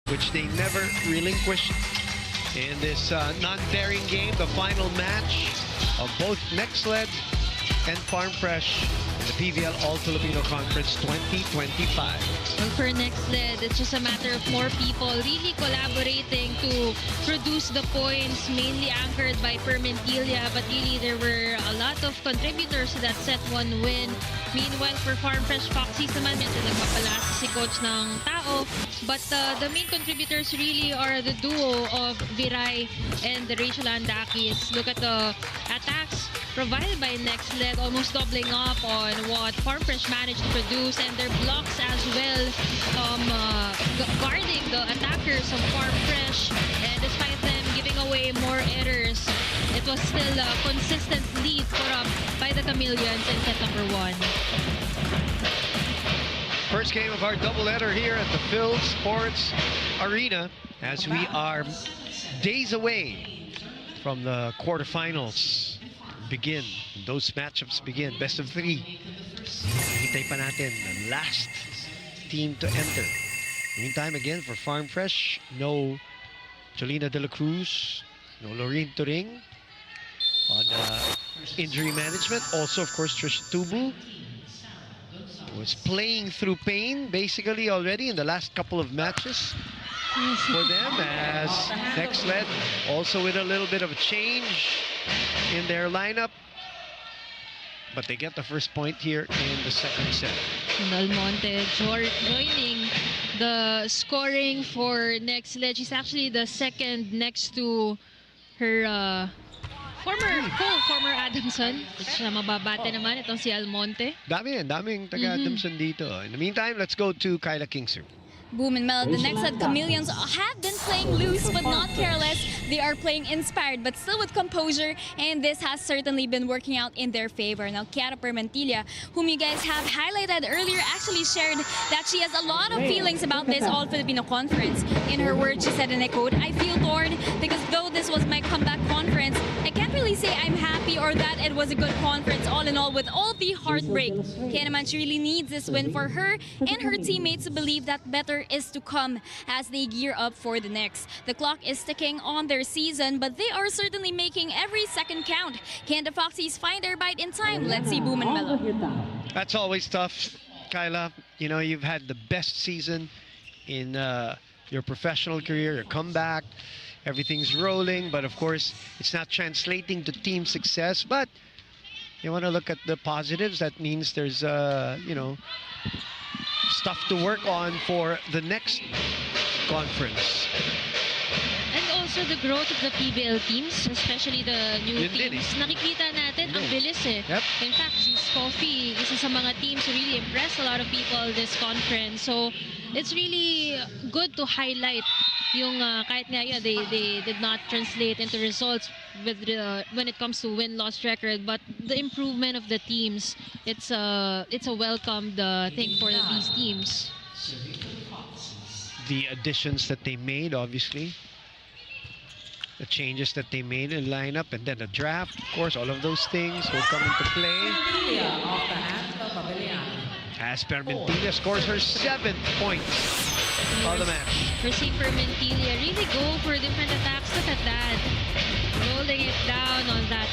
Which they never relinquished in this non-daring game, the final match of both Nxled and Farm Fresh in the PVL All-Filipino Conference 2025. Well, for Nxled, it's just a matter of more people really collaborating to produce the points, mainly anchored by Permentilla, but really there were a lot of contributors to that set 1 win. Meanwhile, for Farm Fresh Foxies naman, medyo nagpapalasa si coach ng tao. But the main contributors really are the duo of Viray and Rachel Andakis. Look at the attacks provided by Nxled, almost doubling up on what Farm Fresh managed to produce, and their blocks as well, guarding the attackers of Farm Fresh. And despite them giving away more errors, it was still a consistent lead put up by the Chameleons in set number 1. First game of our doubleheader here at the Phil Sports Arena as we are days away from the quarterfinals begin. Those matchups begin. Best of 3. Hintay pa natin the last team to enter. Meantime, again, for Farm Fresh, no Jolina De La Cruz, no Lorene Turing on injury management. Also, of course, Trish Tubu. was playing through pain basically already in the last couple of matches for them, as Nxled also with a little bit of a change in their lineup. But they get the first point here in the second set. Almonte joining the scoring for Nxled. She's actually the second next to her former Adamson. Siya mababate naman itong si Almonte. Daming taga-Adamson dito. In the meantime, let's go to Kyla Kingser. Boom and Mel, the Nxled Chameleons have been playing loose but not careless. They are playing inspired but still with composure, and this has certainly been working out in their favor. Now, Kiara Permentilla, whom you guys have highlighted earlier, actually shared that she has a lot of feelings about this All-Filipino conference. In her words, she said, and I quote, "I feel torn because though this was my comeback conference, I can't really say I'm happy or that it was a good conference all in all with all the heartbreak. Kaya naman, she really needs this win for her and her teammates to believe that better is to come as they gear up for the next. The clock is ticking on their season, but they are certainly making every second count. Can the Foxies find their bite in time? Let's see Boom and Mellow." That's always tough, Kyla. You know, you've had the best season in your professional career, your comeback. Everything's rolling, but of course, it's not translating to team success. But you want to look at the positives. That means there's, you know, stuff to work on for the next conference. And also the growth of the PVL teams, especially the new teams. Nakikita natin, ang bilis eh. Yep. In fact, Coffee, isa sa mga teams who really impressed a lot of people this conference. So, it's really good to highlight yung kahit nga yun, they did not translate into results with when it comes to win-loss record, but the improvement of the teams, it's a welcomed thing for these teams. The additions that they made, obviously, the changes that they made in lineup, and then the draft, of course, all of those things will come into play. As Permentilla scores her 7th point of the match. For seeing Permentilla really go for different attacks. Look at that. Rolling it down on that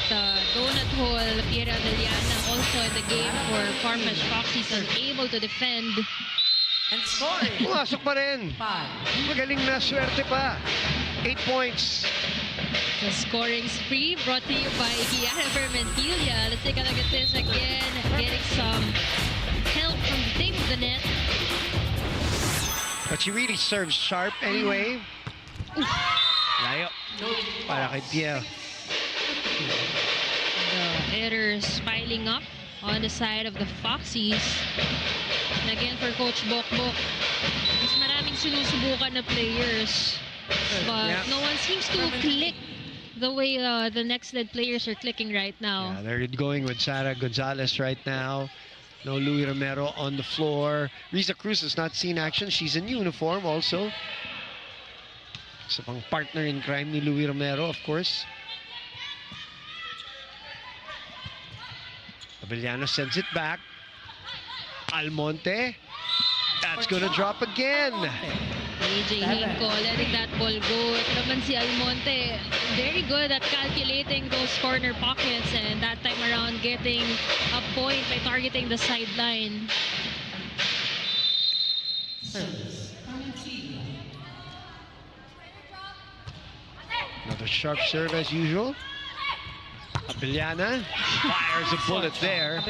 donut hole. Piera Villana also in the game for Farm Fresh Foxies are able to defend. And scoring. Pumasok pa rin. 5. Magaling na, swerte pa. 8 points. The scoring spree brought to you by Kiara Permentilla. Let's take a look at this again. Getting some help from the tape of the net. But she really serves sharp anyway. Layo. Para kay Pierre. The errors piling up on the side of the Foxies. And again for Coach Bokbok, mas maraming sinusubukan na players. But no one seems to click the way the Nxled players are clicking right now. Yeah, they're going with Sarah Gonzalez right now. No Louis Romero on the floor. Riza Cruz has not seen action. She's in uniform also. Isa pang partner in crime ni Louis Romero, of course. Abellano sends it back. Almonte. That's gonna drop again. AJ Hinco letting that ball go. Ito naman si Almonte, very good at calculating those corner pockets, and that time around getting a point by targeting the sideline. Another sharp serve as usual. Abellana fires a bullet there.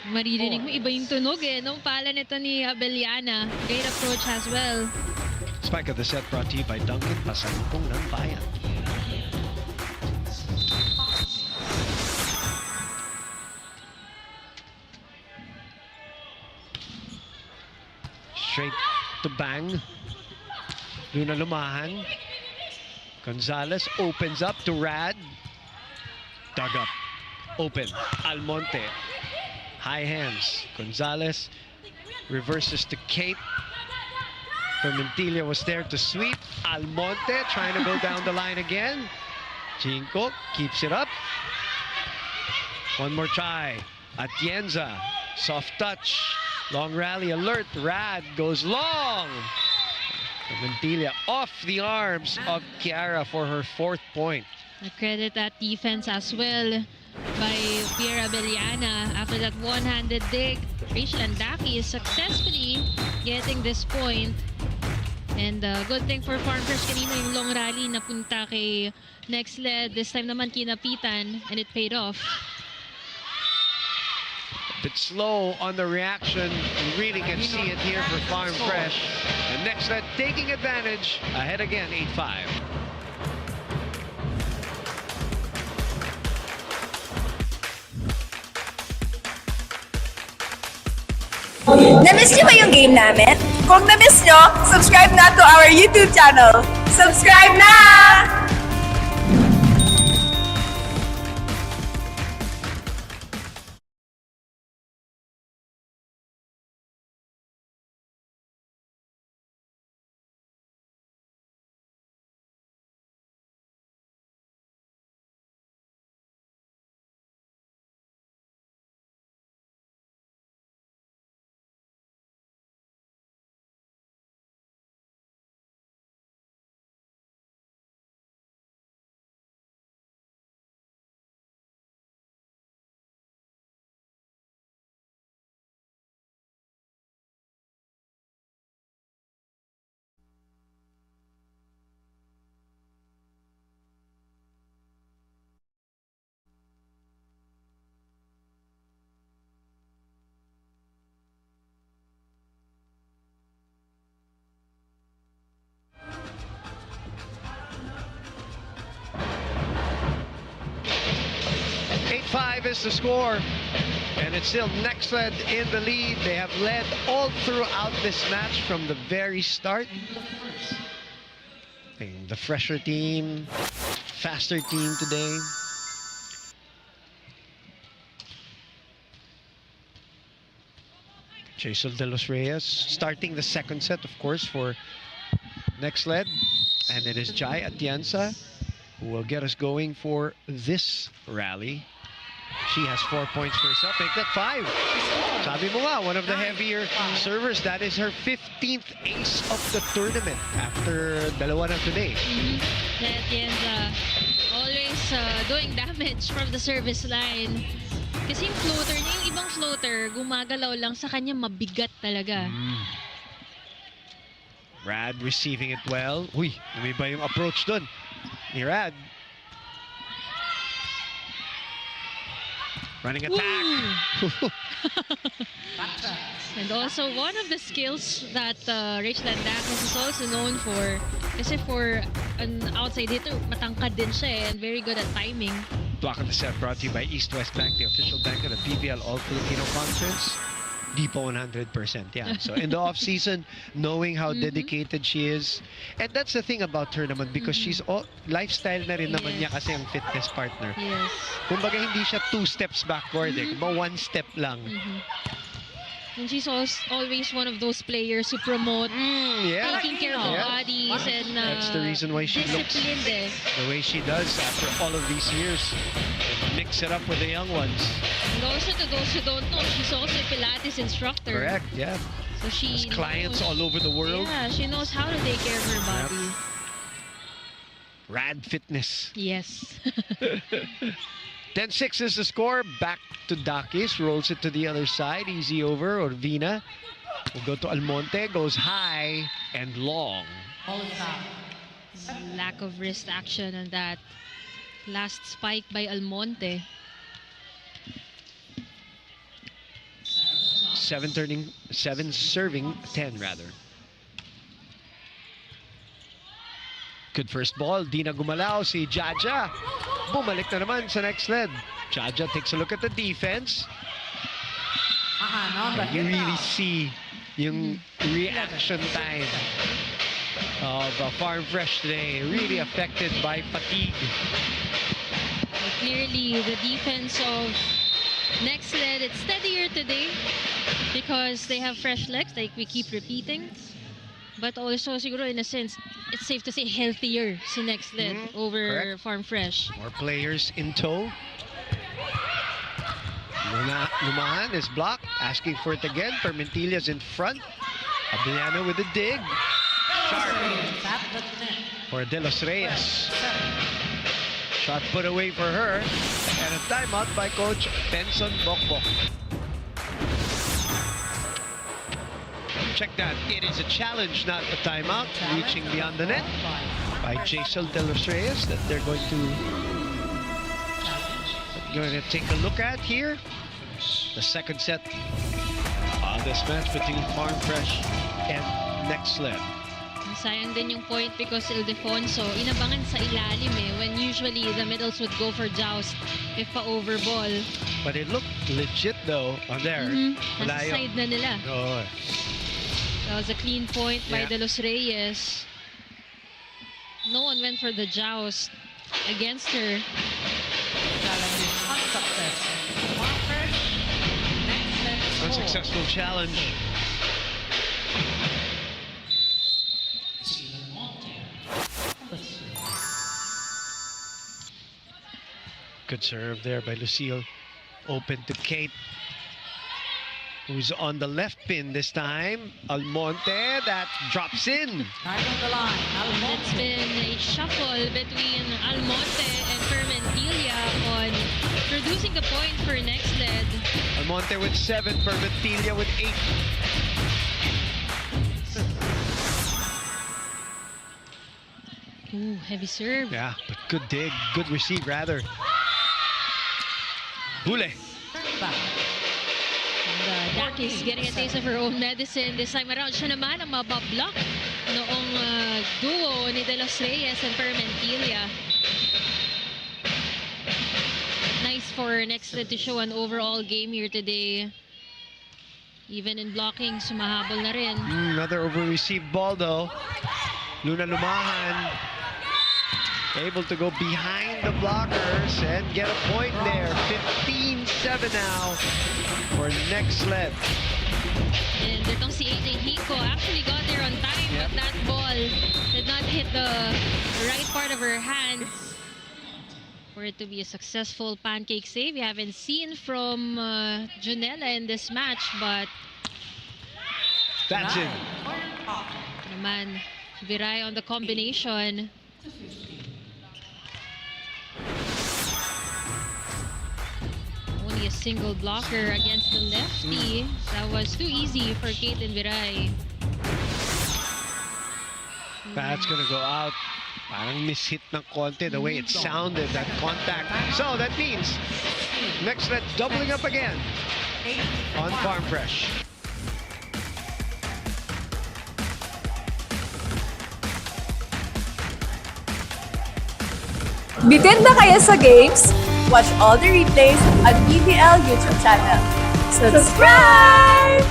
Maririnig mo, iba yung tunog eh. Nung pala nito ni Abellana. Great approach as well. Spike of the set brought to you by Duncan, pasalubong ng bayan. Straight to bang. Luna lumahan. Gonzalez opens up to Rad. Dug up. Open. Almonte. High hands. Gonzalez reverses to Kate. Permentilla was there to sweep. Almonte trying to go down the line again. Jinko keeps it up. One more try. Atienza. Soft touch. Long rally alert. Rad goes long. Permentilla off the arms of Kiara for her 4th point. I credit that defense as well. by Pierre Abellana. After that one-handed dig, Rachel Andaki is successfully getting this point. And good thing for Farm Fresh kanina yung long rally na punta kay Nxled. This time naman kinapitan and it paid off. A bit slow on the reaction. You really can see it here for Farm Fresh. And Nxled taking advantage. Ahead again, 8-5. Na-miss niyo ba yung game namin? Kung na-miss niyo, subscribe na to our YouTube channel. Subscribe na! Five is the score, and it's still Nxled in the lead. They have led all throughout this match from the very start. The fresher team, faster team today. Jason De Los Reyes starting the second set, of course, for Nxled, and it is Jai Atienza who will get us going for this rally. She has 4 points for herself. Make that 5. Sabi mo nga, one of the heavier servers. That is her 15th ace of the tournament after dalawa na today. Atienza always doing damage from the service line. Kasi yung floater niya, yung ibang floater, gumagalaw lang. Sa kanya, mabigat talaga. Rad receiving it well. Uy, umiba yung approach dun ni Rad. Running attack. And also, one of the skills that Rachel Andaki is also known for, kasi for an outside hitter, matangkad din siya and very good at timing. Block of the set brought to you by East West Bank, the official bank of the PVL All-Filipino Conference. Depo 100%, yeah. So in the off-season, knowing how dedicated she is. And that's the thing about tournament because she's all, lifestyle na rin naman niya kasi ang fitness partner. Yes. Kumbaga hindi siya 2 steps backward, kumbaga 1 step lang. And she's always one of those players who promote taking care of the bodies and that's the reason why she looks the way she does after all of these years. Mix it up with the young ones. And also to those who don't know, she's also a Pilates instructor. Correct, yeah. So she has clients all over the world. Yeah, she knows how to take care of her body. Rad fitness. Yes. 10-6 is the score. Back to Dakis. Rolls it to the other side. Easy over. Orvina will go to Almonte. Goes high and long. Lack of wrist action on that last spike by Almonte. 7 serving 10 rather. Good first ball. Di na gumalaw si Jaja. Bumalik na naman sa Nxled. Jaja takes a look at the defense. And you really see yung reaction time of Farm Fresh today. Really affected by fatigue. Clearly, the defense of Nxled, it's steadier today because they have fresh legs, like we keep repeating. But also, siguro in a sense, it's safe to say healthier si Nxled over Farm Fresh. More players in tow. Lumahan is blocked, asking for it again. Permentilla's in front. Abellana with a dig. Sharp for De Los Reyes. Shot put away for her. And a timeout by Coach Benson Bokbok. Check that. It is a challenge, not a timeout. Reaching beyond the net by Nxled Chameleons that they're going to take a look at here. The second set of this match between Farm Fresh and Nxled. Sayang din yung point because Ildefonso inabangan sa ilalim when usually the middles would go for joust if pa-over ball. But it looked legit though on there. Nasa Malayo. side na nila. Oh. That was a clean point by De Los Reyes. No one went for the joust against her. Challenge is unsuccessful. Farm Fresh, Nxled score. Unsuccessful challenge. Good serve there by Lucille. Open to Kate, who's on the left pin this time. Almonte, that drops in. Right on the line, Almonte. It's been a shuffle between Almonte and Fermentilia on producing the point for Nxled. Almonte with 7, Fermentilia with 8. Ooh, heavy serve. Yeah, but good dig, good receive rather. Bule. Back. And Daki is getting a taste of her own medicine. This time around, siya naman ang mabablock noong duo ni De Los Reyes and Fermentilia. Nice for Nxled to show an overall game here today. Even in blocking, sumahabol na rin. Another over-received ball though. Luna Lumahan able to go behind the blockers and get a point there. 15-7 now for Nxled. And there comes si AJ Hiko. Actually got there on time, but that ball did not hit the right part of her hands for it to be a successful pancake save. We haven't seen from Junella in this match, but That's it. naman, Viray on the combination. Only a single blocker against the lefty. That was too easy for Caitlin Viray. That's gonna go out. Parang mishit ng konti the way it sounded, that contact. So that means Nxled doubling up again on Farm Fresh. Bitin na kayo sa games? Watch all the replays on PVL YouTube channel. Subscribe!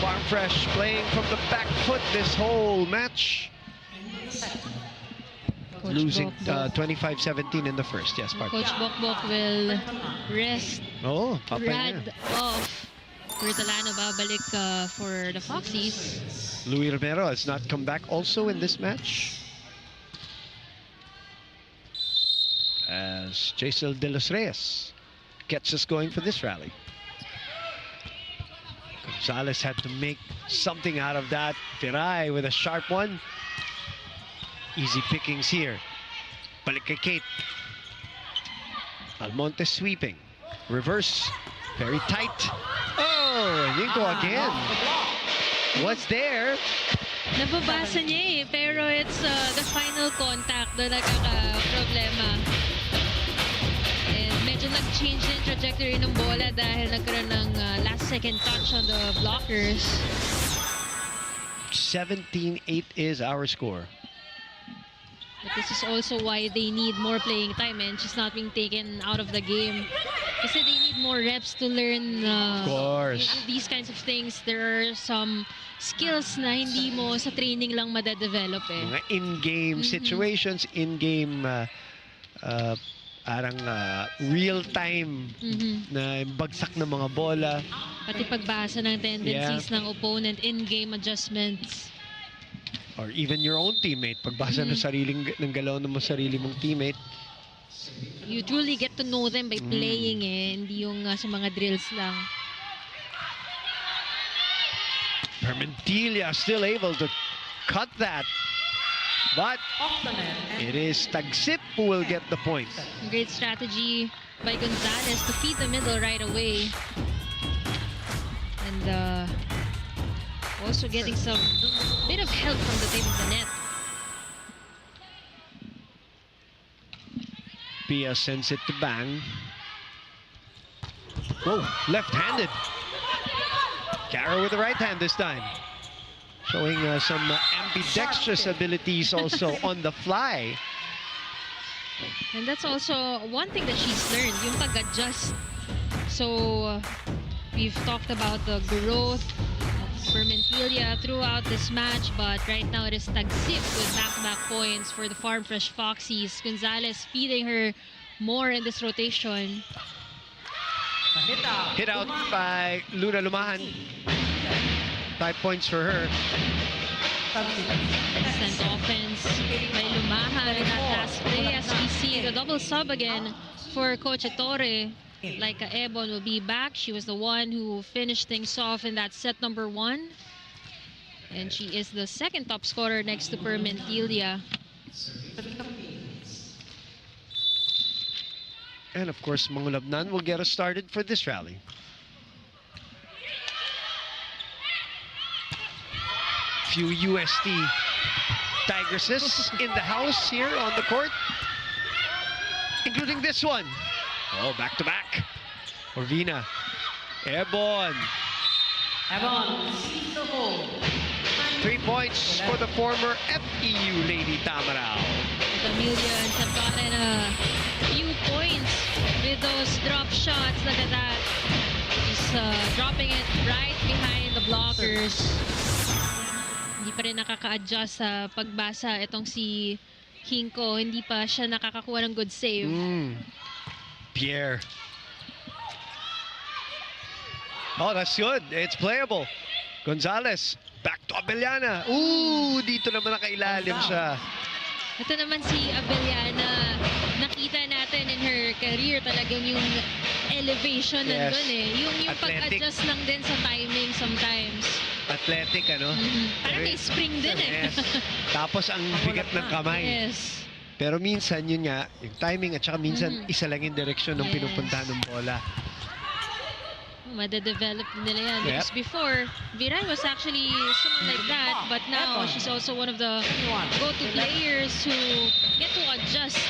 Farm Fresh playing from the back foot this whole match. Coach Losing Bokbok. 25-17 in the first. Yes, pardon. Coach Bokbok will rest Oh, papay Rad na. off. Bertalano babalik for the Foxies. Louis Romero has not come back also in this match, as Nxled De Los Reyes gets us going for this rally. Gonzalez had to make something out of that. Viray with a sharp one. Easy pickings here. Balik kay Kate. Almonte sweeping. Reverse. Very tight. Oh, and Yinko again. What's there? Nababasa niya eh, pero it's the final contact na nagkaka-problema. And medyo nag-change din trajectory ng bola dahil nagkaroon ng last second touch on the blockers. 17-8 is our score. But this is also why they need more playing time and she's not being taken out of the game. Kasi they need more reps to learn Of course. these kinds of things. There are some skills na hindi mo sa training lang madadevelop eh. Mga in-game situations, in-game parang real-time na bagsak ng mga bola. Pati pagbasa ng tendencies ng opponent, in-game adjustments. Or even your own teammate. Pagbasa ng galaw ng sarili mong teammate. You truly get to know them by playing eh, hindi yung sa mga drills lang. Permentilla still able to cut that. But it is Tagsip who will get the point. Great strategy by Gonzalez to feed the middle right away. And also getting some bit of help from the tip of the net. Pia sends it to Bang. Whoa, left-handed. Caro with the right hand this time. Showing some ambidextrous abilities also on the fly. And that's also one thing that she's learned, yung pag-adjust. So we've talked about the growth of Permentilla throughout this match, but right now it is Tagsip with back-to-back points for the Farm Fresh Foxies. Gonzalez feeding her more in this rotation. Hit out by Luna Lumahan. 5 points for her. Excellent offense by Lumahan in that last play as we see the double sub again for Coach Ettore. Laika Ebon will be back. She was the one who finished things off in that set number 1. And she is the second top scorer next to Permentilla. And of course, Mangulabnan will get us started for this rally. Few UST Tigresses in the house here on the court, including this one. Oh, back to back. Orvina. Ebon. 3 points for the former FEU Lady Tamarao. Chameleons have gotten a few points with those drop shots. Look at that. He's dropping it right behind the blockers. Hindi pa rin nakaka-adjust sa pagbasa itong si Hinko. Hindi pa siya nakakakuha ng good save. Pierre. Oh, that's good. It's playable. Gonzalez. Back to Abellana. Ooh, dito naman nakailalim siya. Ito naman si Abellana. Nakita natin in her career talagang yung elevation nandun eh. Yung pag-adjust lang din sa timing sometimes. Athletic, ano? Parang may spring din eh. Yes. Tapos ang bigat ng kamay. Yes. Pero minsan, yun nga, yung timing at saka minsan isa lang yung direksyon ng pinupuntahan ng bola. Made-develop nila yan. Because before, Viray was actually someone like that, but now she's also one of the go-to players who get to adjust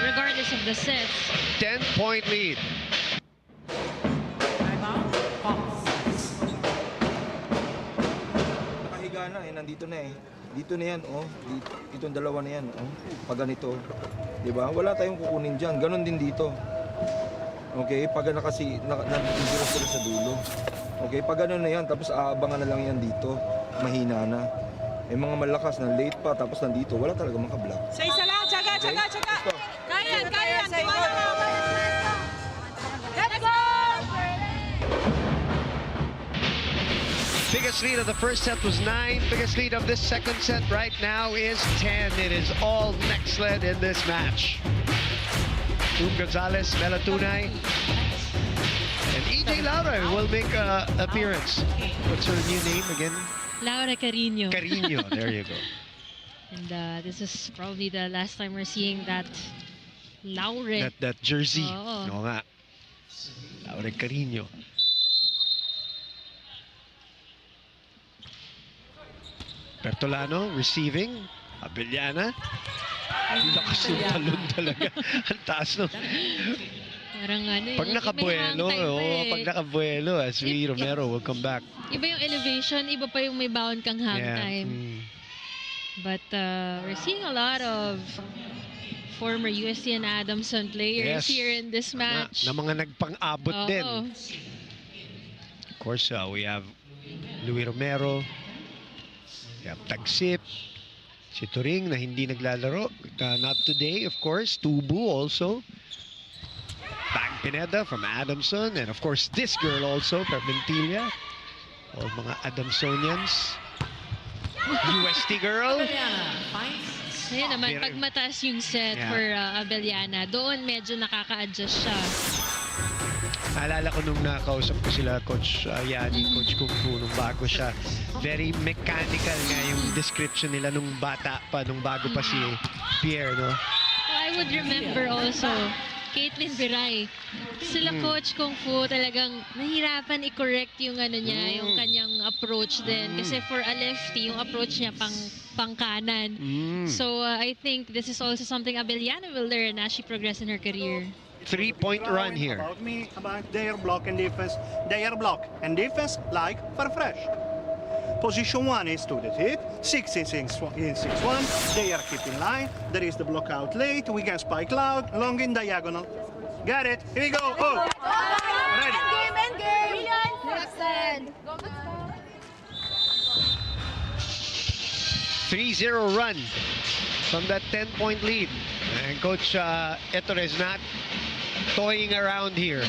regardless of the sets. 10-point lead. Nakahiga na eh, nandito na eh. Dito na yan, oh. Itong dalawa na yan, oh. Pag ganito. Diba? Wala tayong kukunin dyan. Ganon din dito. Okay, pag nandito sila sa dulo. Okay, pag gano'n na yan, tapos aabangan na lang yan dito. Mahina na. Eh mga malakas na late pa, tapos nandito, wala talaga makablock. Sa isa lang, tsaga. Kaya yan. Let's go! Biggest lead of the first set was 9. Biggest lead of this second set right now is 10. It is all Nxled in this match. Gonzalez, Melatunay, and EJ Laura will make an appearance. What's her new name again? Laura Carino. Carino, there you go. And this is probably the last time we're seeing that Laure. That jersey. Oo. Oo nga. Laure Carino. Bertolano receiving. Abellana. Ang lakas ng talon talaga. Ang taas no. Parang ano Pag nakabuelo, pag nakabuelo, Ashley Romero will come back. Iba yung elevation, iba pa yung may bound kang hang time. But we're seeing a lot of former UST and Adamson players here in this match. Na mga nagpang-abot din. Of course, we have Louis Romero. We have Tagsip. Si Turing na hindi naglalaro. Not today, of course. Tubu also. Bang Pineda from Adamson. And of course, this girl also, Permentilla. All mga Adamsonians. UST girl. Ayun naman, pag mataas yung set for Abellana, doon medyo nakaka-adjust siya. Naalala ko nung nakausap ko sila, Coach Yani, Coach Kung Fu, nung bago siya. Very mechanical nga yung description nila nung bata pa, nung bago pa si Pierre, no? I would remember also, Caitlin Biray. Sila Coach Kung Fu talagang nahirapan i-correct yung ano niya, yung kanyang approach din. Kasi for a lefty, yung approach niya pang kanan. So I think this is also something Abellana will learn as she progresses in her career. 3-point run here. About their block and defense. Their block and defense like Farm Fresh. Position 1 is to the tip, 6 in 6-1. They are keeping line. There is the block out late. We can spike loud, long in diagonal. Got it. Here we go. Oh. Ready. End game! Next end! 3-0 run from that 10-point lead. And Coach Ettore is not toying around here.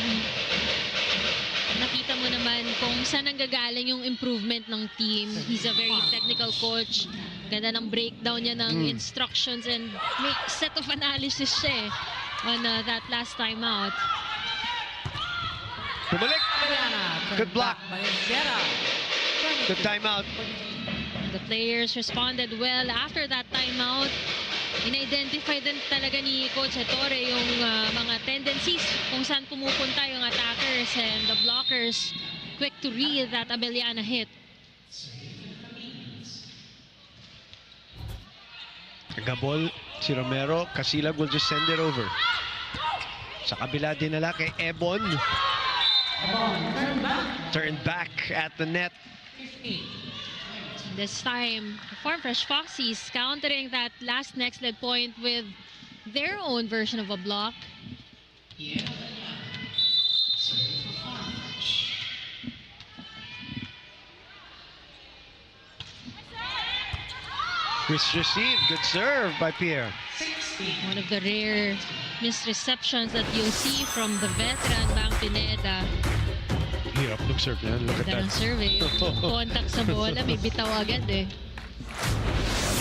Nakita mo naman kung saan nanggagaling yung improvement ng team. He's a very technical coach. Ganda ng breakdown niya ng instructions and may set of analysis siya on that last time out. Bumalik. Good block. Good timeout. The players responded well after that timeout. In-identify din talaga ni Coach Ettore yung mga tendencies kung saan pumupunta yung attackers and the blockers. Quick to read that Abellana hit. Gabol si Romero. Casilag will just send it over. Sa kabila din nila kay Ebon. Turn back at the net. This time, Farm Fresh Foxies countering that last Nxled point with their own version of a block. Chris received. Good serve by Pierre. One of the rare misreceptions that you'll see from the veteran Bang Pineda. Hirap ng serve yan. Look at Ganda ng that. survey. Contact sa bola, may bitaw agad eh.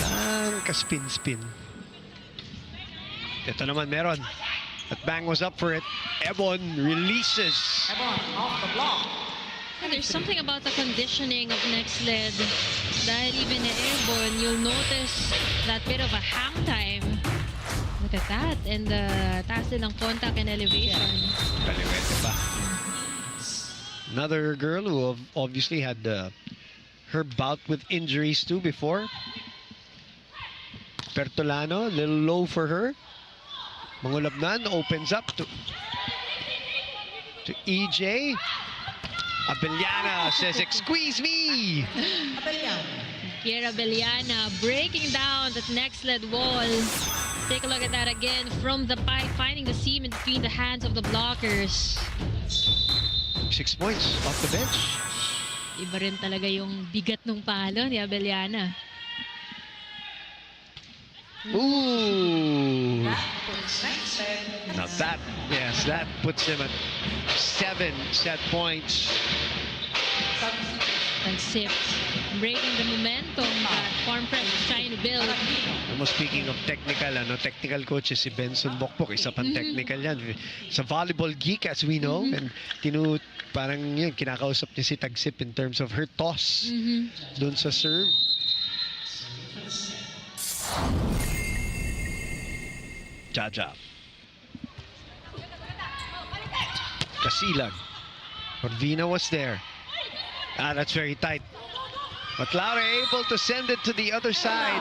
Walang ka-spin-spin. Ito naman meron. At Bang was up for it. Ebon releases. Ebon off the block. And there's something about the conditioning of Nxled. Dahil even na Ebon, you'll notice that bit of a hang time. Look at that. And taas din ng contact and elevation. Kaliwete pa. Another girl who obviously had her bout with injuries too before. Bertolano, a little low for her. Mangulabnan opens up to EJ. Abellana says, "Squeeze me!" Here Abellana breaking down that Nxled wall. Take a look at that again from the pipe, finding the seam in between the hands of the blockers. 6 points off the bench. Iba rin talaga yung bigat ng palo ni Abellana. Ooh. Now that, yes, that puts him at 7 set points. Tagsip, breaking the momentum that Farm Fresh is trying to build. Speaking of technical, technical coaches si Benson Bokbok, isa pang technical yan. Sa volleyball geek, as we know, and parang yun, kinakausap niya si Tagsip in terms of her toss doon sa serve. Jaja. Casilag. Corvina was there. That's very tight. But Laura able to send it to the other side.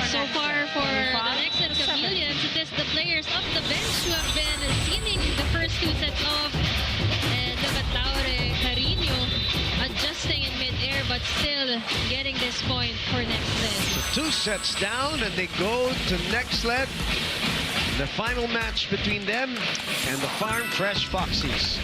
So far for the Nxled Chameleons, it is the players off the bench who have been sealing the first two sets off. And look at Laure Carino adjusting in mid-air but still getting this point for Nxled. So 2 sets down and they go to Nxled. The final match between them and the Farm Fresh Foxies.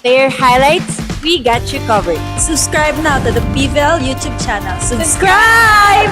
Player highlights, we got you covered. Subscribe now to the PVL YouTube channel. Subscribe!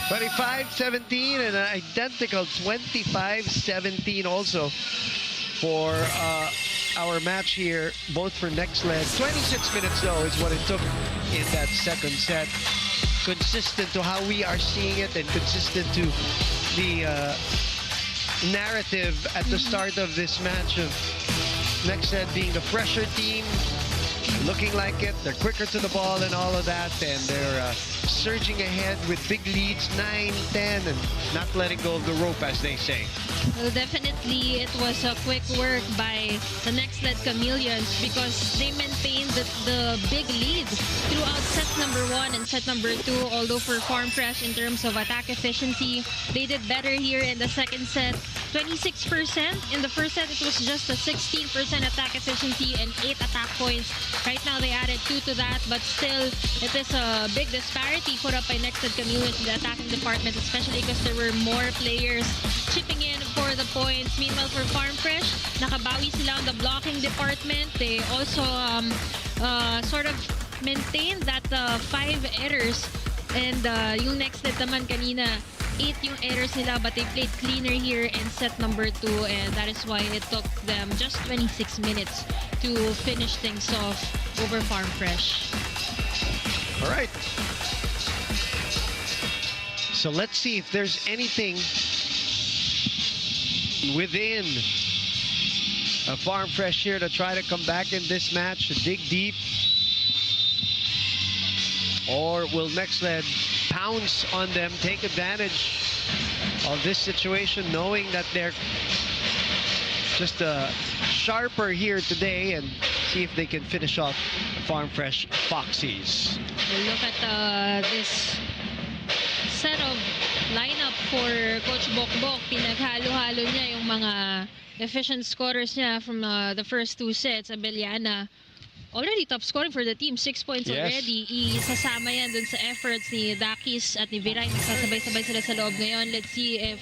(25-17) and an identical 25-17 also for our match here, both for Nxled. 26 minutes though is what it took in that second set. Consistent to how we are seeing it and consistent to the narrative at the start of this match of Nxled being the fresher team, looking like it. They're quicker to the ball and all of that, and they're surging ahead with big leads, 9, 10, and not letting go of the rope, as they say. Well, definitely it was a quick work by the Nxled Chameleons because they maintained the big lead throughout set number 1 and set number 2. Although for Farm Fresh in terms of attack efficiency, they did better here in the second set. 26%. In the first set, it was just a 16% attack efficiency and 8 attack points. Right now, they added 2 to that, but still, it is a big disparity put up by Nxled Chameleons in the attacking department, especially because there were more players chipping in for the points. Meanwhile, for Farm Fresh, nakabawi sila on the blocking department. They also sort of maintained that 5 errors. And yung Nxled naman kanina, 8 yung errors nila, but they played cleaner here in set number 2, and that is why it took them just 26 minutes to finish things off over Farm Fresh. All right. So let's see if there's anything within a Farm Fresh here to try to come back in this match, to dig deep. Or will Nxled pounce on them, take advantage of this situation, knowing that they're just sharper here today, and see if they can finish off the Farm Fresh Foxies. We'll look at this set of lineup for Coach Bokbok. Pinaghalo-halo niya yung mga efficient scorers niya from the first two sets. Abellana, already top scoring for the team, 6 points already. Isasama yan dun sa efforts ni Dakis at ni Viray. Sasabay-sabay sila sa loob ngayon. Let's see if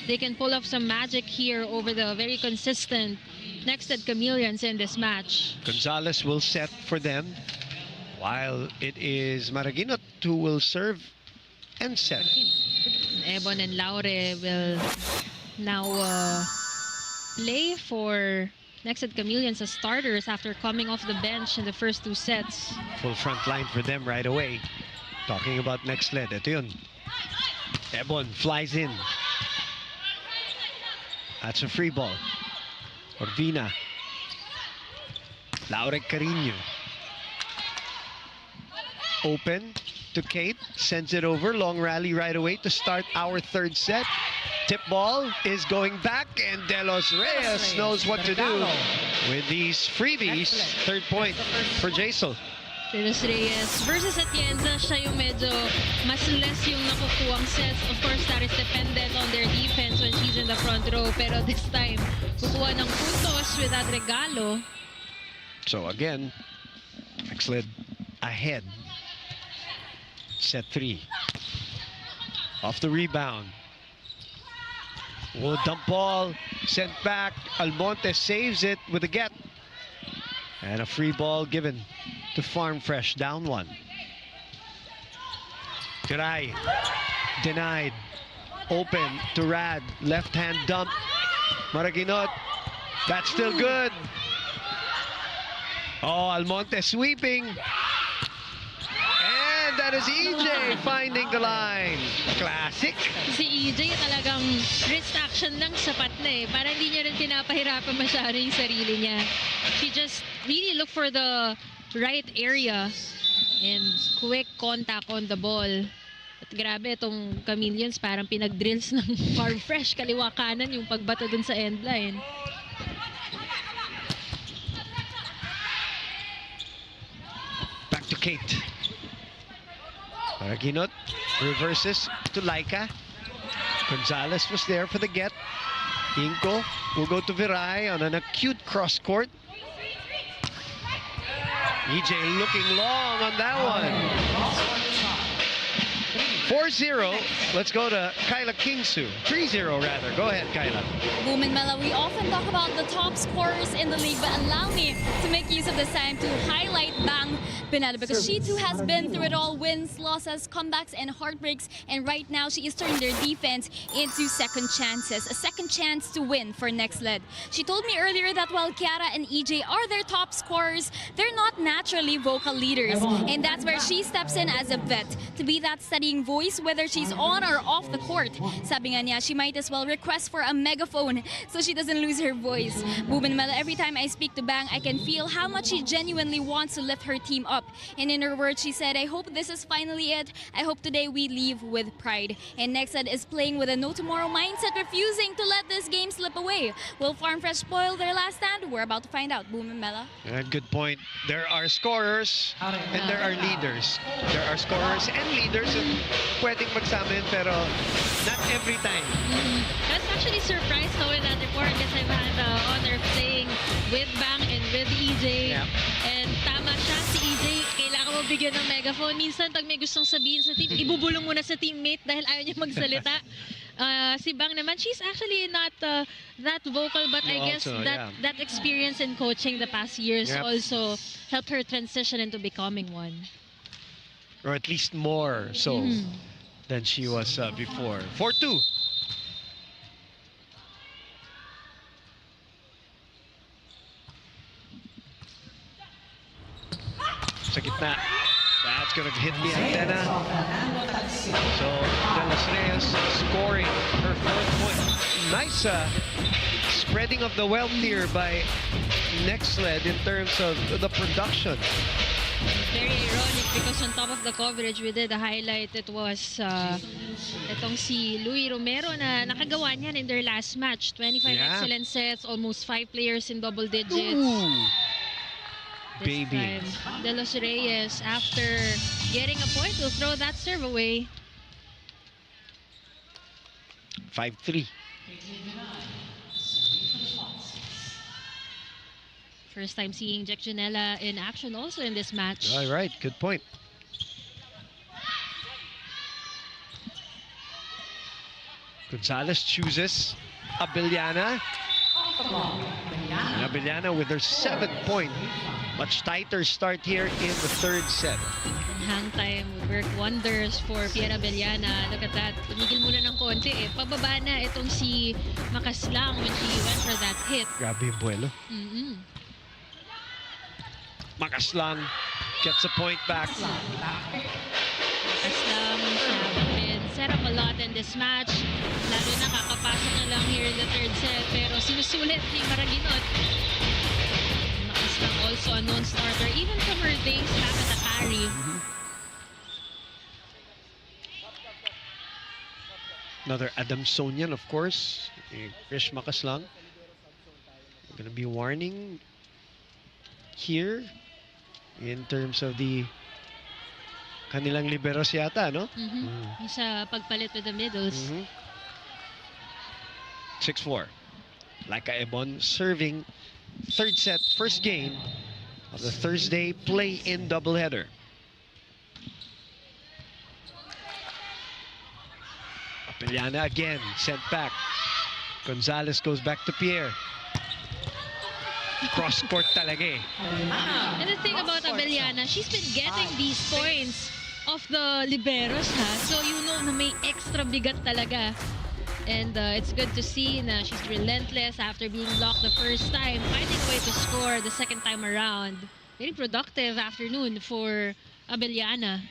they can pull off some magic here over the very consistent Nxled Chameleons in this match. Gonzalez will set for them, while it is Maraguinot who will serve and set. Ebon and Laure will now play for Nxled Chameleons as starters after coming off the bench in the first two sets. Full front line for them right away. Talking about Nxled, ito yun. Ebon flies in. That's a free ball. Orvina. Laure Carino. Open to Kate. Sends it over. Long rally right away to start our third set. Tip ball is going back, and De Los Reyes knows what to do with these freebies. Third point for Jaisal. De Los Reyes versus Atienza, siya yung medyo mas less yung nakukuhang sets. Of course, that is dependent on their defense when she's in the front row. Pero this time, kukuha ng puntos with that regalo. So again, Nxled ahead. Set 3. Off the rebound. Oh, dump ball sent back. Almonte saves it with a get. And a free ball given to Farm Fresh, down 1. Kiray denied. Open to Rad. Left hand dump. Maraguinot. That's still good. Oh, Almonte sweeping. And that is EJ finding the line. Classic. Si EJ talagang wrist action lang sapat na eh. Para hindi niya rin pinapahirapan masyado yung sarili niya. She just really looked for the right area and quick contact on the ball. At grabe itong Chameleons, parang pinag-drills ng Farm Fresh. Kaliwa kanan yung pagbato dun sa end line. Back to Kate. Maraguinot reverses to Laika. Gonzalez was there for the get. Inco will go to Viray on an acute cross court. EJ looking long on that one. 4-0. Let's go to Kyla Kingsu. 3-0 rather. Go ahead, Kyla. Boom and Mela, we often talk about the top scorers in the league, but allow me to make use of this time to highlight Bang Pineda, because she too has been through it all: wins, losses, comebacks, and heartbreaks. And right now, she is turning their defense into second chances, a second chance to win for Nxled. She told me earlier that while Kiara and EJ are their top scorers, they're not naturally vocal leaders, and that's where she steps in as a vet to be that steadying voice, whether she's on or off the court. Sabi nga niya, she might as well request for a megaphone so she doesn't lose her voice. Boom and Mela, every time I speak to Bang, I can feel how much she genuinely wants to lift her team up. And in her words, she said, "I hope this is finally it. I hope today we leave with pride." And Nxled is playing with a no tomorrow mindset, refusing to let this game slip away. Will Farm Fresh spoil their last stand? We're about to find out. Boom and Mela. Good point. There are scorers and there are leaders. There are scorers and leaders, and pwedeng magsama yun, pero not every time. I was actually surprised knowing that report because I've had the honor of playing with Bang and with EJ. Yeah. And tama siya, si EJ, kailangan mo bigyan ng megaphone. Minsan, pag may gustong sabihin sa team, ibubulong mo na sa teammate dahil ayaw niya magsalita. Si Bang naman, she's actually not that vocal, but I guess Also, that experience in coaching the past years also helped her transition into becoming one. Or at least more so than she was before. 4-2. Sa gitna. That's going to hit the antenna. So, De Los Reyes scoring her 4th point. Nice spreading of the wealth here by Nxled in terms of the production. Very ironic because on top of the coverage we did a highlight. It was itong si Louis Romero na nakagawa niyan in their last match. 25 excellent sets, almost 5 players in double digits. This time, De Los Reyes, after getting a point, will throw that serve away. 5-3. First time seeing Jack Janela in action also in this match. All right, good point. Gonzalez chooses Abellana. And Abellana with her 7th point. Much tighter start here in the 3rd set. Hang time would work wonders for Pierre Abellana. Look at that. Tumigil muna ng konti eh. Pababa na itong si Makaslang when she went for that hit. Grabe yung buwelo. Makaslang gets a point back. Makaslang have been set up a lot in this match. Lalo na kakapasok na lang here in the 3rd set. Pero sinusulit ni Maraginot. Makaslang also a non-starter even from her days back at the carry. Another Adamsonian, of course. Krish Makaslang. We're going to be warning here in terms of the kanilang liberos yata, no? Sa pagpalit with the middles. 6-4. Laika Ebon serving 3rd set, 1st game of the Thursday play-in doubleheader. Abellana again, sent back. Gonzalez goes back to Pierre. Cross-court talaga eh. And the thing about Abellana, she's been getting these points of the liberos, ha? So you know na may extra bigat talaga. And it's good to see na she's relentless after being blocked the first time, finding a way to score the second time around. Very productive afternoon for Abellana.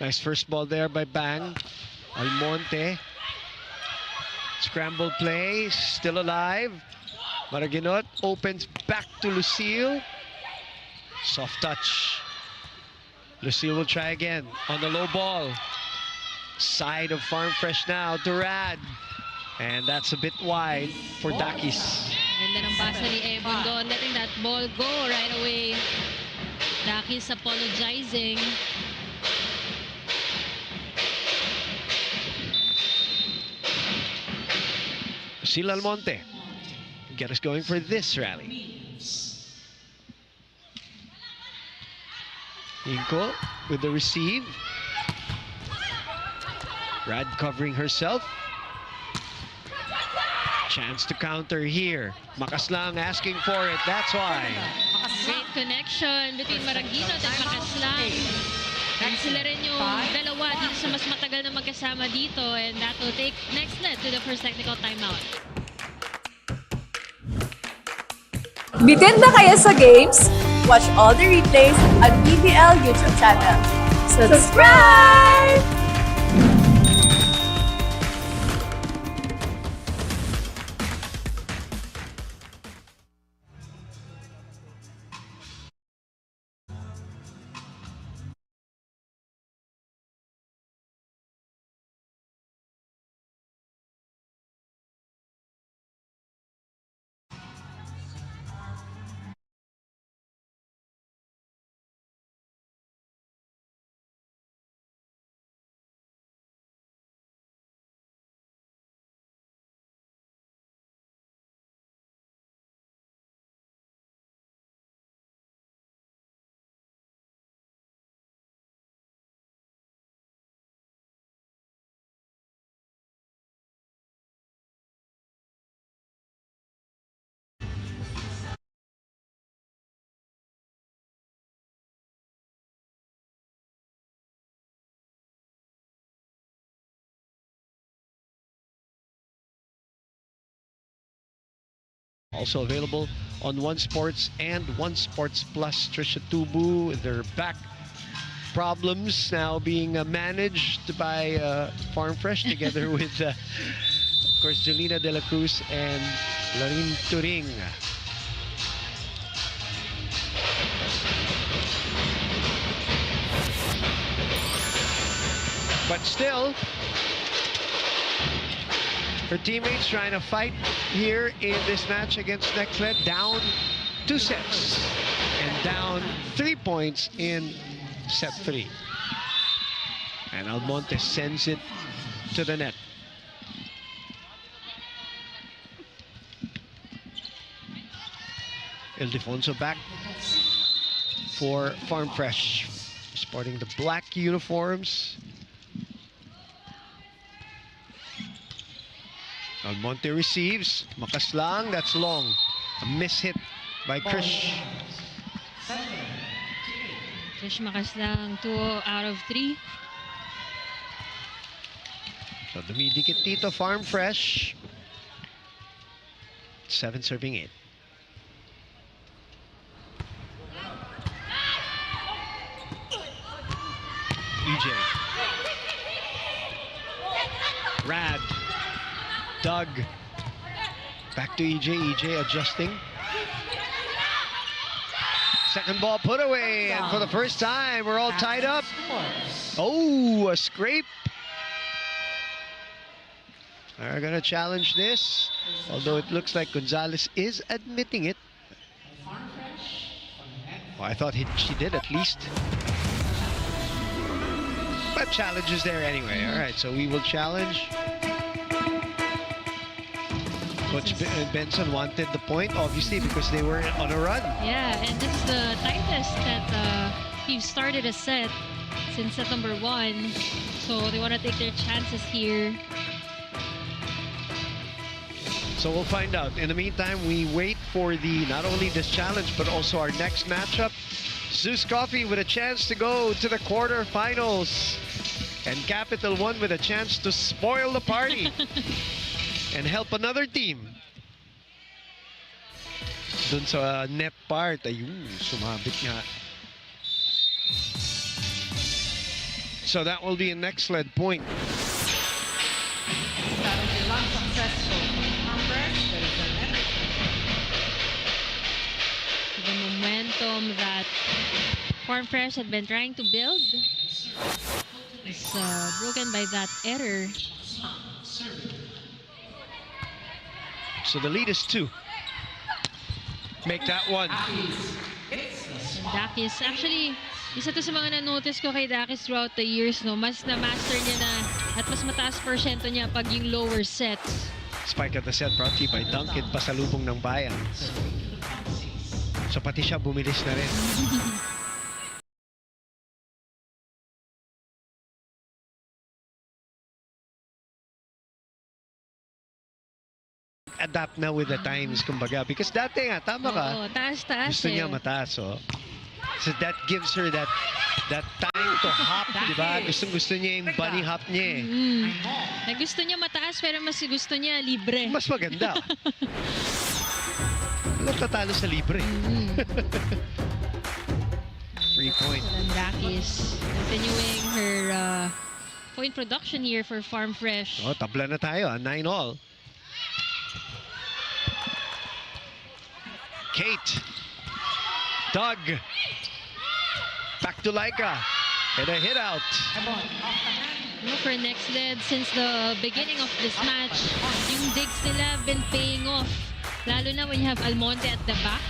Nice first ball there by Bang. Almonte. Scramble play, still alive. Maraginot opens back to Lucille. Soft touch. Lucille will try again on the low ball. Side of Farm Fresh now, Durad. And that's a bit wide for Dakis. Ganda ng basa ni Ebon doon, letting that ball go right away. Dakis apologizing. Lucille Almonte. Get us going for this rally. Inko with the receive. Rad covering herself. Chance to counter here. Makaslang asking for it. That's why. Great connection between Maraginot and Makaslang. And sila rin yung dalawa dito sa mas matagal na magkasama dito. And that will take Nxled to the first technical timeout. Bitin ba kayo sa games? Watch all the replays on PVL YouTube channel. Subscribe! Also available on One Sports and One Sports Plus. Trisha Tubu, their back problems now being managed by Farm Fresh together with, of course, Jelena De La Cruz and Larin Turing. But still, her teammates trying to fight here in this match against Nxled, down 2 sets and down 3 points in set 3. And Almonte sends it to the net. Ildefonso back for Farm Fresh, sporting the black uniforms. Almonte receives. Makaslang, that's long. A miss hit by Krish. Krish Makaslang, 2 out of 3. So dumidikit dito Farm Fresh. 7 serving 8. EJ. Rad. Doug. Back to EJ. EJ adjusting. Second ball put away. And for the first time, we're all tied up. Oh, a scrape. They're going to challenge this. Although it looks like Gonzalez is admitting it. Well, I thought she did at least. But challenge is there anyway. All right, so we will challenge. Coach Benson wanted the point, obviously, because they were on a run. Yeah, and this is the tightest that we've started a set since set number 1. So they want to take their chances here. So we'll find out. In the meantime, we wait for not only this challenge, but also our next matchup. Zeus Coffee with a chance to go to the quarterfinals. And Capital One with a chance to spoil the party and help another team. Dun sa net part, ayun, sumabit nga. So that will be a Nxled point. The momentum that Farm Fresh had been trying to build is broken by that error. So the lead is 2. Make that one. Dakis, actually, isa to sa mga na-notice ko kay Dakis throughout the years, no? Mas na-master niya na at mas mataas porsyento niya pag yung lower sets. Spike at the set brought to you by Dunkin, pasalubong ng bayan. So pati siya bumilis na rin. Adapt na with the times, kumbaga. Because dati nga, tama ka. Oo, taas-taas Gusto niya mataas, oh. So that gives her that time to hop, di ba? Gusto niya yung bunny hop niya eh. Gusto niya mataas pero mas gusto niya libre. Mas maganda. Walang tatalo sa libre. 3 point. Dakis continuing her point production here for Farm Fresh. Oh, tabla na tayo, 9-all. Kate. Doug. Back to Laika. And a hit out. For Nxled, since the beginning of this match, yung digs nila have been paying off. Lalo na when you have Almonte at the back.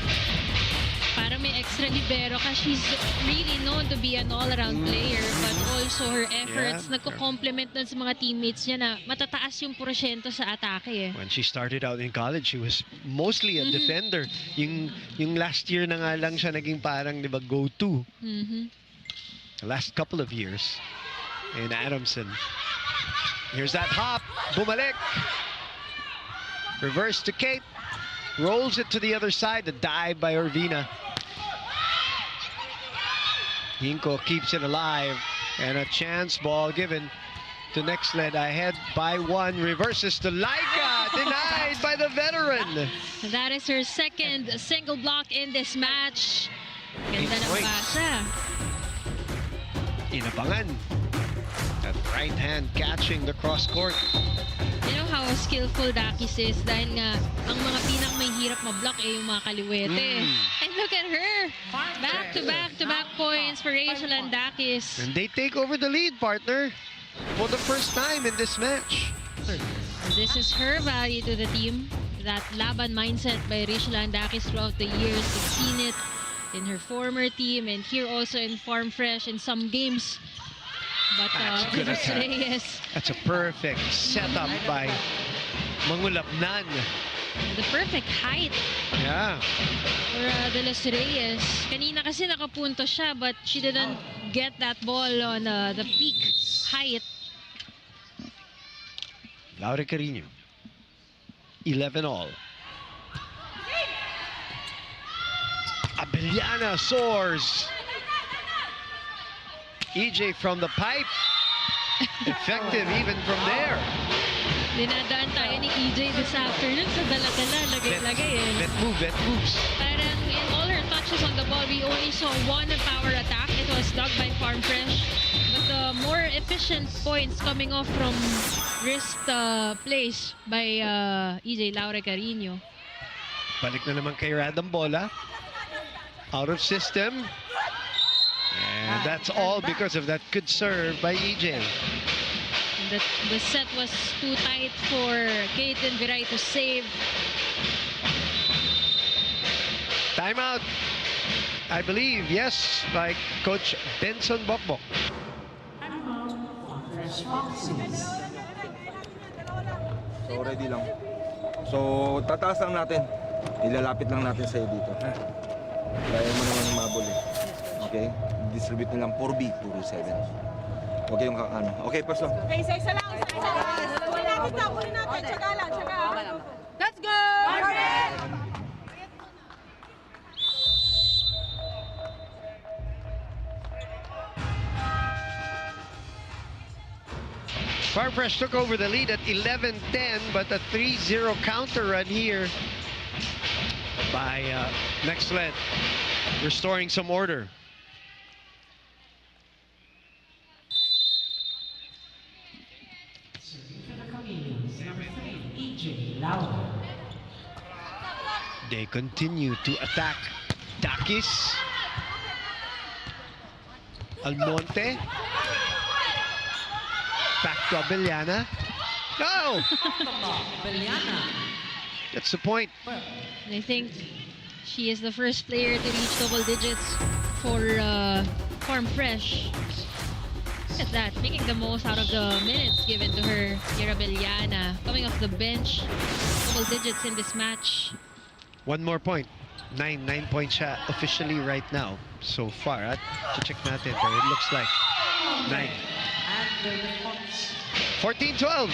Parang may extra libero kasi she's really known to be an all-around player, but also her efforts nagko-complement dun sa mga teammates niya na matataas yung porsyento sa atake eh. When she started out in college, she was mostly a defender. Yung last year na nga lang siya naging parang, di ba, go-to. The last couple of years in Adamson. Here's that hop. Bumalik. Reverse to Kate. Rolls it to the other side. A dive by Orvina. Hinko keeps it alive. And a chance ball given to Nxled. Ahead by 1. Reverses to Laika. Denied by the veteran. That is her second single block in this match. Ganda ng pasa. Inabangan. That right hand catching the cross court. You know how skillful Dakis is dahil nga ang mga pinakamahirap ma-block eh yung mga kaliwete. And look at her! Back to back points for Rachel and Dakis. And they take over the lead, partner. for the first time in this match. This is her value to the team. That laban mindset by Rachel Andakis throughout the years. We've seen it in her former team and here also in Farm Fresh in some games. But That's a good attack. Reyes, That's a perfect setup by Mangulapnan. the perfect height Yeah. for De Los Reyes. Kanina kasi nakapunto siya but she didn't get that ball on the peak height. Laura Carino. 11 all. Abellana soars. EJ from the pipe. Effective even from there. Dinadaan tayo ni EJ this afternoon sa dala-dala, lagay-lagay eh. That moves. Parang in all her touches on the ball, we only saw one power attack. It was dug by Farm Fresh. But the more efficient points coming off from wrist plays by EJ Laura Carino. Balik na naman kay Radam Bola. Out of system. And that's all because of that good serve by EJ. The set was too tight for Caitlin Viray to save. Timeout, I believe, yes, by Coach Benson Bokbok. So ready lang. So tataas lang natin. Ilalapit lang natin sa'yo dito. Kaya mo naman umabol eh. Okay? Distribute na lang 4B, 2-7. Okay yung ano. Okay, pass lang. Okay, isa lang. Kunin natin. Tsaga lang. Let's go! Farm Fresh took over the lead at 11-10, but a 3-0 counter run here by Nxled, restoring some order. They continue to attack. Dakis. Almonte. Back to Abellana. No! That's the point. And I think she is the first player to reach double digits for Farm Fresh. Look at that, making the most out of the minutes given to her. Abellana coming off the bench, double digits in this match. One more point. 9 point shot officially right now so far. Check natin, pero it looks like 9. 14-12.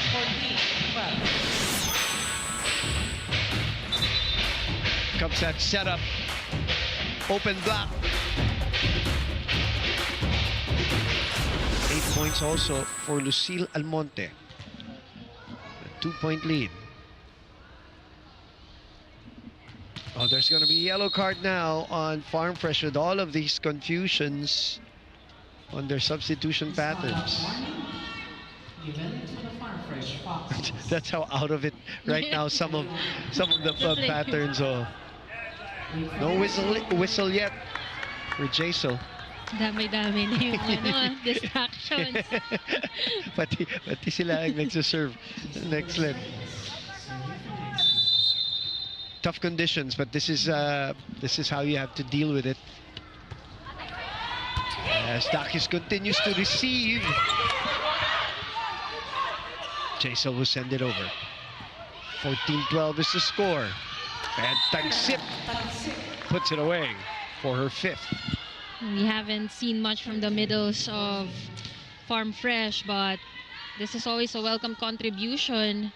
Comes that setup. Open block. 8 points also for Lucille Almonte. A 2-point lead. Oh, there's going to be a yellow card now on Farm Fresh with all of these confusions on their substitution patterns. That's how out of it right now some of the patterns. Oh, no whistle yet for Jaisal. Dami-dami na yung distractions. pati sila ang nagsaserve Nxled. Tough conditions, but this is how you have to deal with it. As Dakis continues to receive, Jaisal will send it over. 14-12 is the score, and Tagsip puts it away for her 5th. We haven't seen much from the middles of Farm Fresh, but this is always a welcome contribution.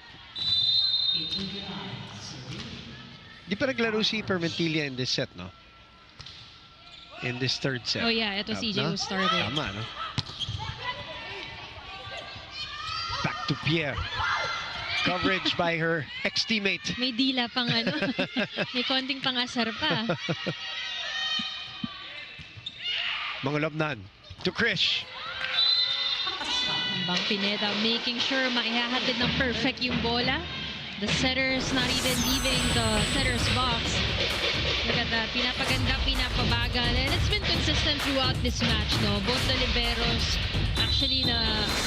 Di pa naglaro si Permentilia in this set, no? In this third set. Oh yeah, ito si EJ who started. Tama, no? Back to Pierre. Coverage by her ex-teammate. May dila pang ano. May konting pangasar pa. Mangulapnan to Krish. Bang Pineda making sure maihahatid ng perfect yung bola. The setter's not even leaving the setter's box. Look at that. Pinapaganda, pinapabagal. And it's been consistent throughout this match, no? Both the liberos, actually, na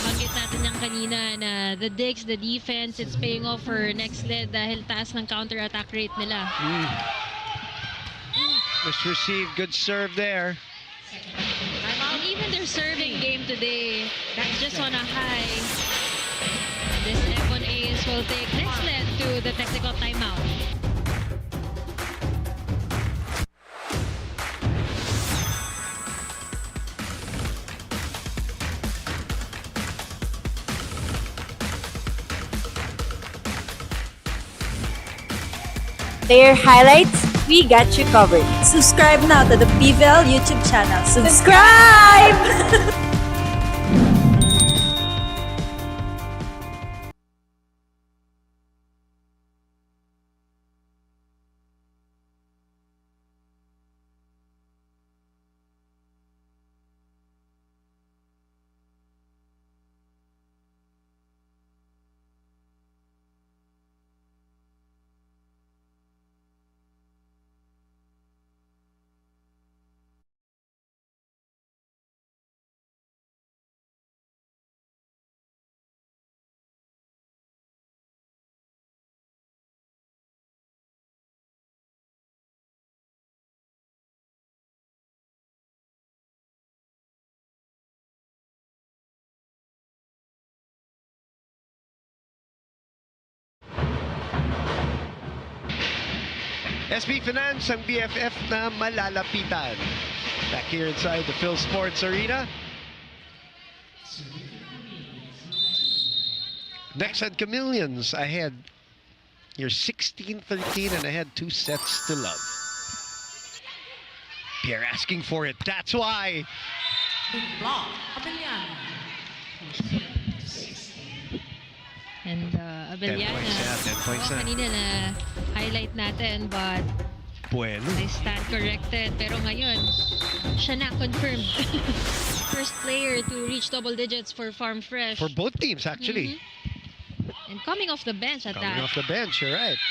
banggit natin kanina na the digs, the defense, it's paying off for Nxled dahil taas ng counter-attack rate nila. Misreceived, good serve there. And even their serving game today, just on a high. This F1 Ace will take Nxled to the technical timeout. Player highlights, we got you covered. Subscribe now to the PVL YouTube channel. Subscribe! SB Finance, ang BFF na malalapitan. Back here inside the Phil Sports Arena. Nxled Chameleons ahead. You're 16-13 and ahead 2 sets to love. Pierre asking for it. That's why. Big block. Abelian. And Abellana, 10 points na. kanina na highlight natin, but Bueno. they stand corrected. Pero ngayon, siya na confirmed. First player to reach double digits for Farm Fresh. For both teams, actually. And coming off the bench at Coming that. off the bench, you're right.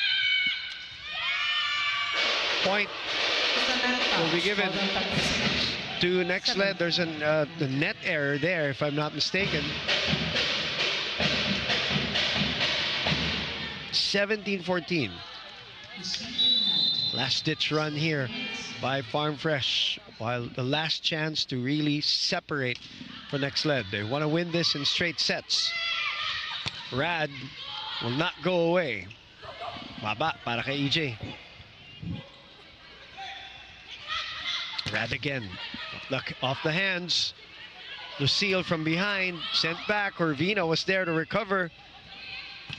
Point will be given to Nxled. There's a net error there, if I'm not mistaken. 17-14. Last-ditch run here by Farm Fresh, while the last chance to really separate for Nxled. They want to win this in straight sets. Rad will not go away. Baba para kay EJ. Rad again. Off the hands. Lucille from behind. Sent back. Corvino was there to recover.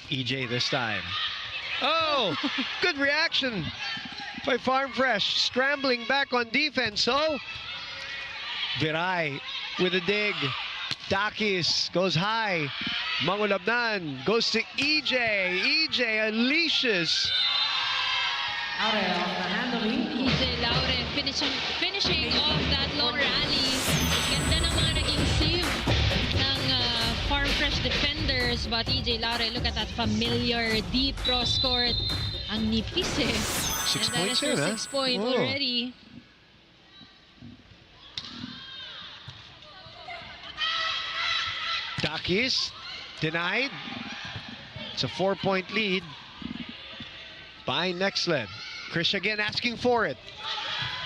EJ this time. Oh, good reaction by Farm Fresh. Scrambling back on defense. So, Viray with a dig. Dakis goes high. Mangulabnan goes to EJ. EJ unleashes. Laure off the handling. EJ Laure finishing off that long rally. Ganda ng mga naging save ng Farm Fresh defenders. But EJ Laure, look at that familiar deep cross court. Ang nipis eh. 6 And points that in, is huh? 6 point Oh. already. Dakis denied. It's a 4-point lead by Nxled. Krish again asking for it.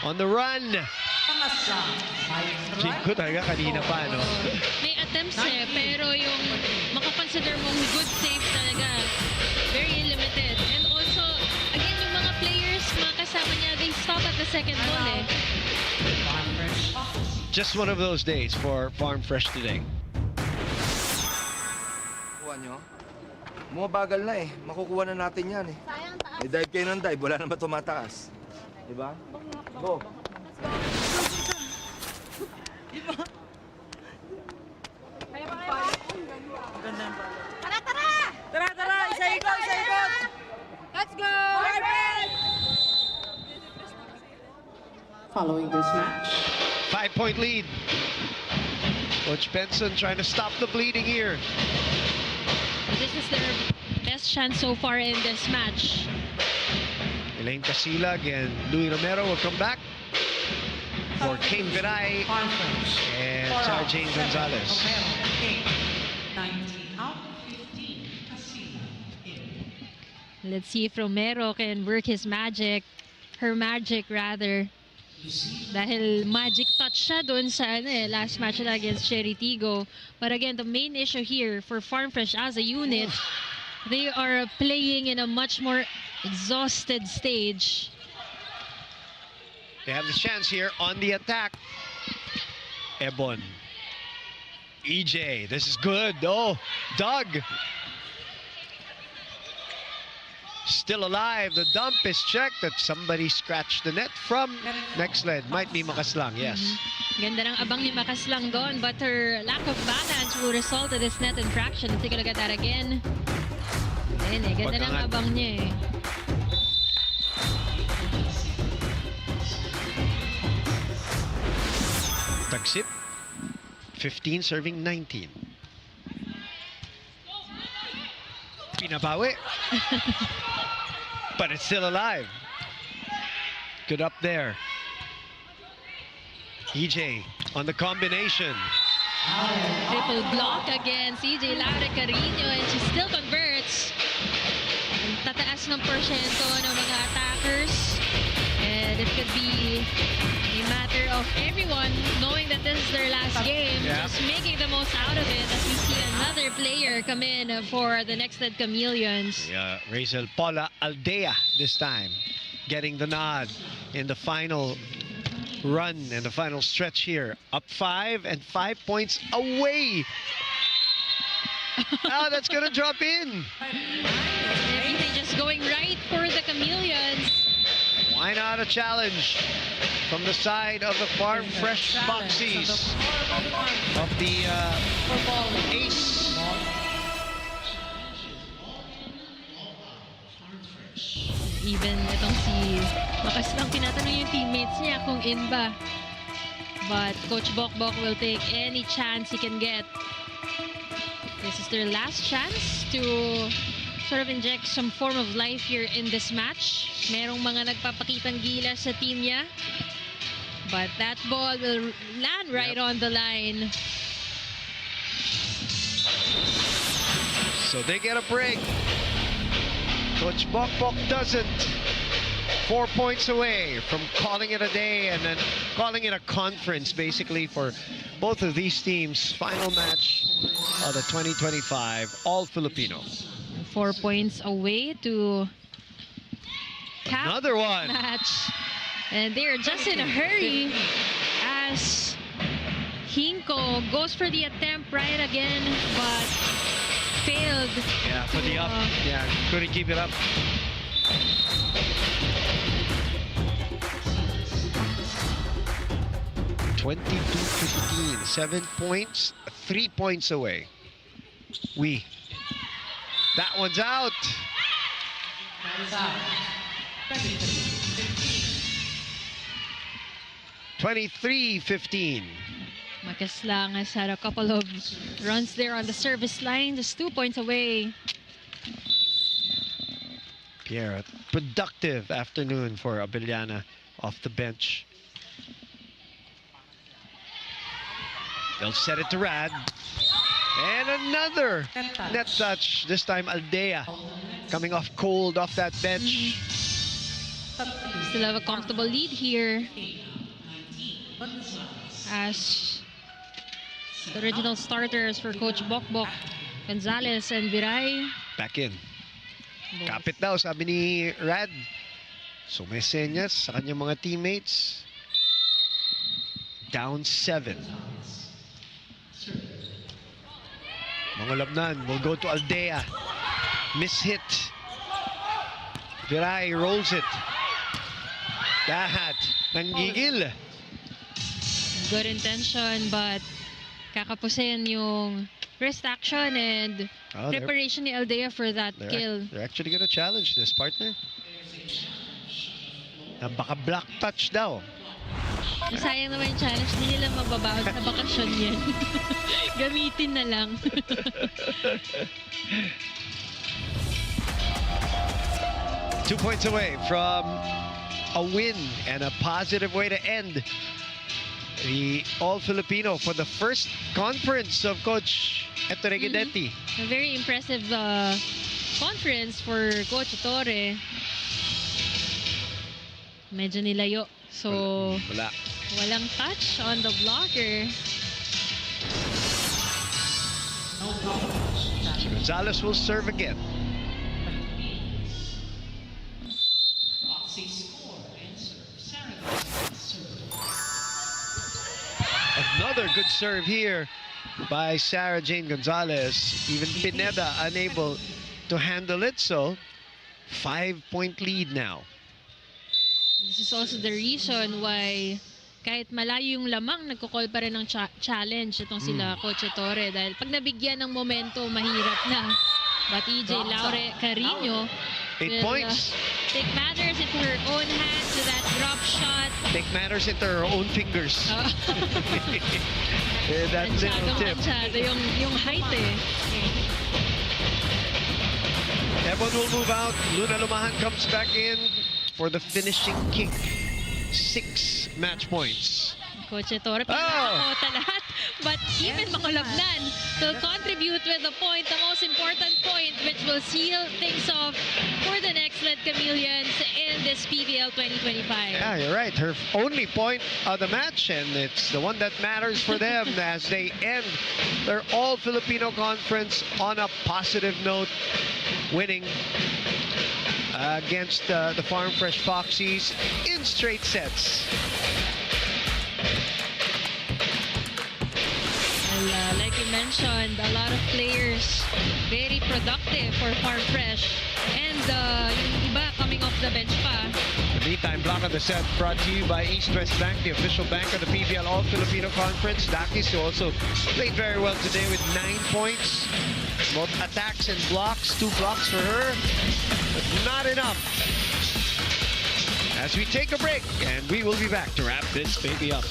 On the run. Jinko talaga kanina pa, no? May attempts eh, pero yung makakonsider mong good save talaga, very limited. And also, again, yung mga players, mga kasama niya, they stop at the second ball eh. Farm Fresh Foxies. Just one of those days for Farm Fresh today. Kuha nyo. Bumabagal na eh. Makukuha na natin yan eh. Eh, dive kayo ng dive. Wala naman tumataas. Diba? Go. Tara! Isa ikot! Let's go! Following this match, 5-point lead. Coach Benson trying to stop the bleeding here. This is their best chance so far in this match. Elaine Casilag and Louis Romero will come back for King Viray Farm Fresh. and Four Sarah out, Jane 7, Gonzalez. Romero, 8, 19 out. Let's see if Romero can work his magic. Her magic, rather. Dahil magic touch siya doon sa last match nila against Cheritigo. But again, the main issue here for Farm Fresh as a unit, they are playing in a much more exhausted stage. They have the chance here on the attack. Ebon. EJ, this is good. Oh, Doug. Still alive. The dump is checked. That somebody scratched the net from Nxled. Might be Makaslang, yes. Ganda ng abang ni Makaslang doon, but her lack of balance will result in this net infraction. Take a look at that again. Ayun ganda ng abang niya Tagsip, 15 serving 19. Pinabawi. But it's still alive. Good up there. EJ on the combination. Triple block against EJ Laura Carino, and she still converts. Tataas ng porsyento ng mga attackers. And it could be a matter of everyone knowing that this is their last game, just making the most out of it as we see another player come in for the Nxled Chameleons. Yeah, Razel Paula Aldea this time getting the nod in the final run and the final stretch here. Up 5 and 5 points away. Oh, that's gonna drop in. Everything just going right for the Chameleons. Why not a challenge from the side of the Farm Fresh Foxies of the ace. Even itong si Makaslang, tinatanong yung teammates niya kung in ba. But Coach Bokbok will take any chance he can get. This is their last chance to sort of inject some form of life here in this match. Merong mga nagpapakitang gilas sa team niya. But that ball will land right on the line. So they get a break. Coach Bokbok doesn't. 4 points away from calling it a day and then calling it a conference basically for both of these teams. Final match of the 2025 All-Filipino. 4 points away to cap Another one. match. And they're just in a hurry as Hinko goes for the attempt right again, but failed. Yeah, for the up. Yeah, couldn't keep it up. (22-15), 7 points, 3 points away. That one's out. 23-15. Makaslang has had a couple of runs there on the service line, just 2 points away. Pierre, a productive afternoon for Abellana off the bench. They'll set it to Rad. And another net touch. This time Aldea coming off cold off that bench. Still have a comfortable lead here as the original starters for Coach Bokbok, Gonzalez and Viray. Back in. Kapit daw, sabi ni Rad. So may senyas sa kanyang mga teammates. Down 7. Mga labnan will go to Aldea. Miss-hit. Viray rolls it. Dahat. Nanggigil. Good intention, but kakapusin yung wrist action and preparation ni Aldea for that kill. They're actually gonna challenge this, partner. Na baka block touch daw. Sayang naman yung challenge. Hindi nila mababawal sa bakasyon yan. Gamitin na lang. Two points away from a win and a positive way to end the All-Filipino for the first conference of Coach Ettore Guidetti. A very impressive conference for Coach Torre. Medyo nilayo. So, Wala. walang touch on the blocker. Gonzalez will serve again. Another good serve here by Sarah Jane Gonzalez. Even Pineda unable to handle it, so 5-point lead now. This is also the reason why kahit malayo yung lamang, nagko-call pa rin ng challenge itong sila Coach Torre dahil pag nabigyan ng momento, mahirap na. But EJ Laure Carino 8 points. Take matters into her own hands with that drop shot. Take matters into her own fingers. Yeah, that little tip. Mansyado yung height eh. Ebon will move out. Luna Lumahan comes back in for the finishing kick. 6 match points. Coach Torre, pinakakota lahat. But even Makulabnan will contribute with the point, the most important point, which will seal things off for the Nxled Chameleons in this PVL 2025. Yeah, you're right. Her only point of the match, and it's the one that matters for them as they end their All-Filipino conference on a positive note, winning against the Farm Fresh Foxies in straight sets. Well, like you mentioned, a lot of players very productive for Farm Fresh. And yung iba coming off the bench pa. The meantime, block of the set brought to you by East West Bank, the official bank of the PVL All-Filipino Conference. Dakis, who also played very well today with 9 points. Both attacks and blocks, 2 blocks for her, but not enough. As we take a break, and we will be back to wrap this baby up.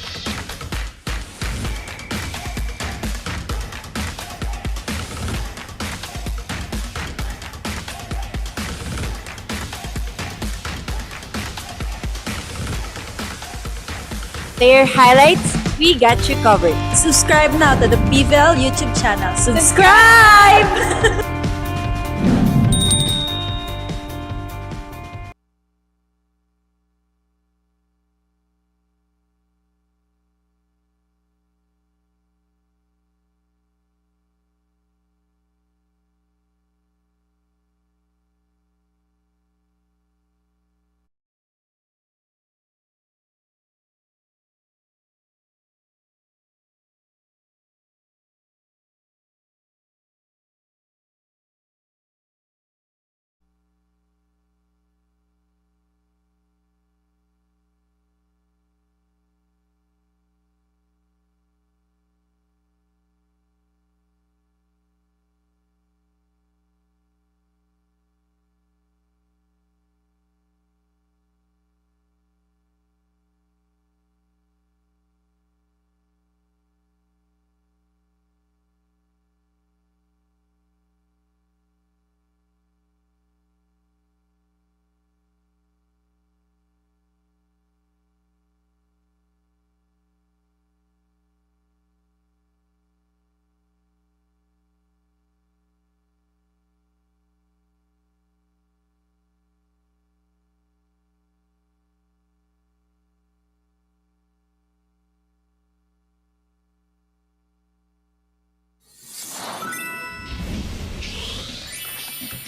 Player highlights, we got you covered. Subscribe now to the PVL YouTube channel. Subscribe!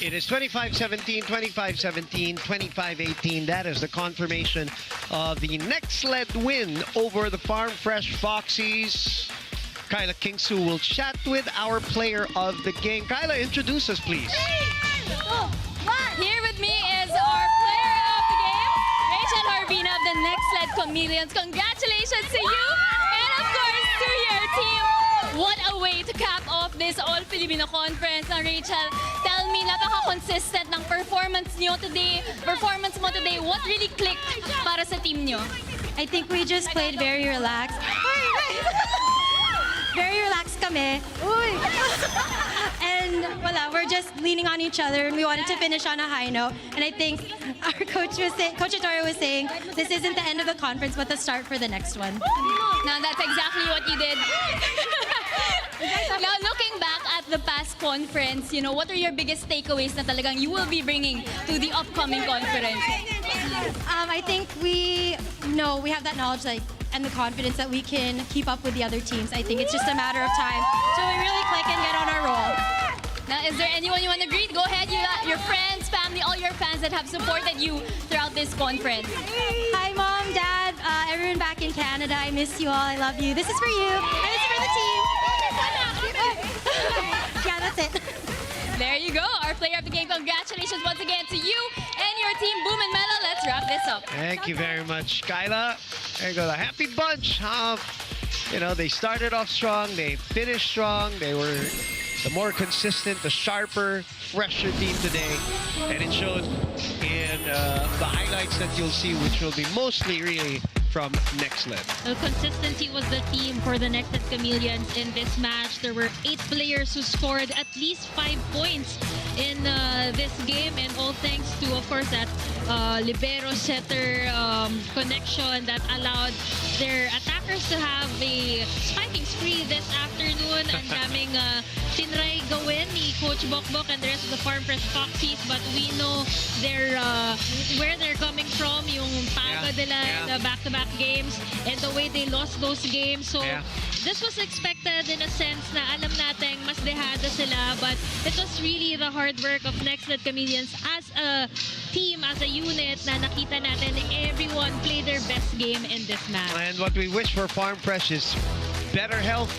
It is 25-17, 25-17, 25-18. That is the confirmation of the Nxled win over the Farm Fresh Foxies. Kyla Kingsu will chat with our player of the game. Kyla, introduce us, please. Here with me is our player of the game, Rachel Harbina of the Nxled Chameleons. Congratulations to you and of course to your team. What a way to cap off this All-Filipino Conference. Rachel, tell me, napaka-consistent ng performance mo today. What really clicked para sa team nyo? I think we just played very relaxed. Very relaxed kami. And wala, we're just leaning on each other and we wanted to finish on a high note. And I think our Coach Torre was saying, this isn't the end of the conference, but the start for the next one. Now, that's exactly what you did. Now, looking back at the past conference, what are your biggest takeaways na talagang you will be bringing to the upcoming conference? I think we have that knowledge and the confidence that we can keep up with the other teams. I think it's just a matter of time. So we really click and get on our roll. Now, is there anyone you want to greet? Go ahead, your friends, family, all your fans that have supported you throughout this conference. Hi, Mom, Dad, everyone back in Canada. I miss you all. I love you. This is for you. And this is for the team. Yeah, that's it. There you go, our player of the game. Congratulations once again to you and your team, Boom and Mellow. Let's wrap this up. Thank you very much, Kyla. There you go, the happy bunch. They started off strong, they finished strong, they were the more consistent, the sharper, fresher team today. And it showed in the highlights that you'll see, which will be mostly really from Nxled. Well, consistency was the theme for the Nxled Chameleons in this match. There were 8 players who scored at least 5 points in this game, and all thanks to, of course, that libero setter connection that allowed their attackers to have a spiking spree this afternoon. Ang daming tinry gawin ni Coach Bokbok and the rest of the Farm Fresh Foxies, but we know where they're coming from, yung pagod nila in the back-to-back games and the way they lost those games. So this was expected in a sense na alam natin mas dehada sila, but it was really the hard work of Nxled Chameleons as a team, as a unit, na nakita natin everyone play their best game in this match. And what we wish for Farm Fresh is better health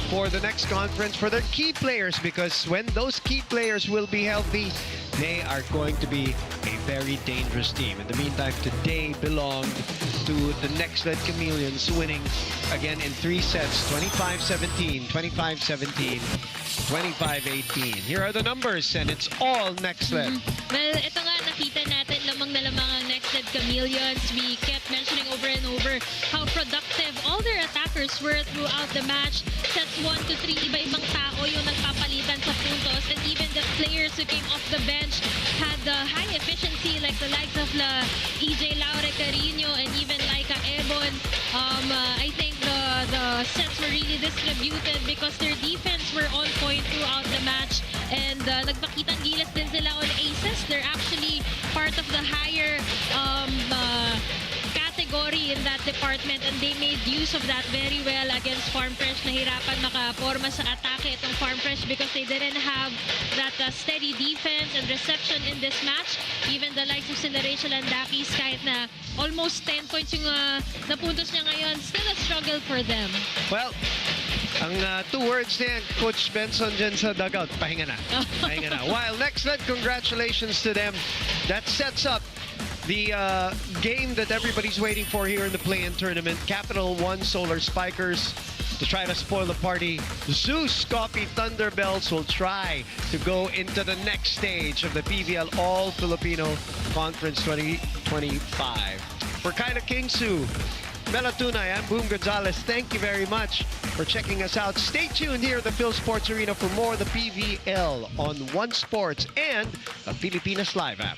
for the next conference for their key players, because when those key players will be healthy, they are going to be a very dangerous team. In the meantime, today belonged to the Nxled Chameleons, winning again in 3 sets, 25-17, 25-17, 25-18. Here are the numbers, and it's all Nxled. Well, ito nga, nakita natin lamang na lamang ang Nxled Chameleons. We kept mentioning over and over how productive all their attackers were throughout the match. Sets 1 to 3, iba-ibang tao yung nagpapalitan sa puntos, and even the players who came off the bench had high efficiency, like the likes of EJ Laure Carino and even Laika Ebon. I think the sets were really distributed because their defense were on point throughout the match, and nagpakitang gilas din sila on aces. They're actually part of the higher category in that department, and they made use of that very well against Farm Fresh. Nahirapan makaporma sa atake itong Farm Fresh because they didn't have that steady defense and reception in this match. Even the likes of sila Rachel Andakis, kahit na almost 10 points yung napuntos niya ngayon, still a struggle for them. Well, ang 2 words niya, Coach Benson dyan sa dugout, pahinga na. Pahinga na. While Nxled, congratulations to them. That sets up the game that everybody's waiting for here in the play-in tournament. Capital One Solar Spikers to try to spoil the party. Zeus Coffee Thunderbells will try to go into the next stage of the PVL All-Filipino Conference 2025. For Kyla Kingsu, Mela Tunay, I'm Boom Gonzalez. Thank you very much for checking us out. Stay tuned here at the Phil Sports Arena for more of the PVL on One Sports and the Pilipinas Live app.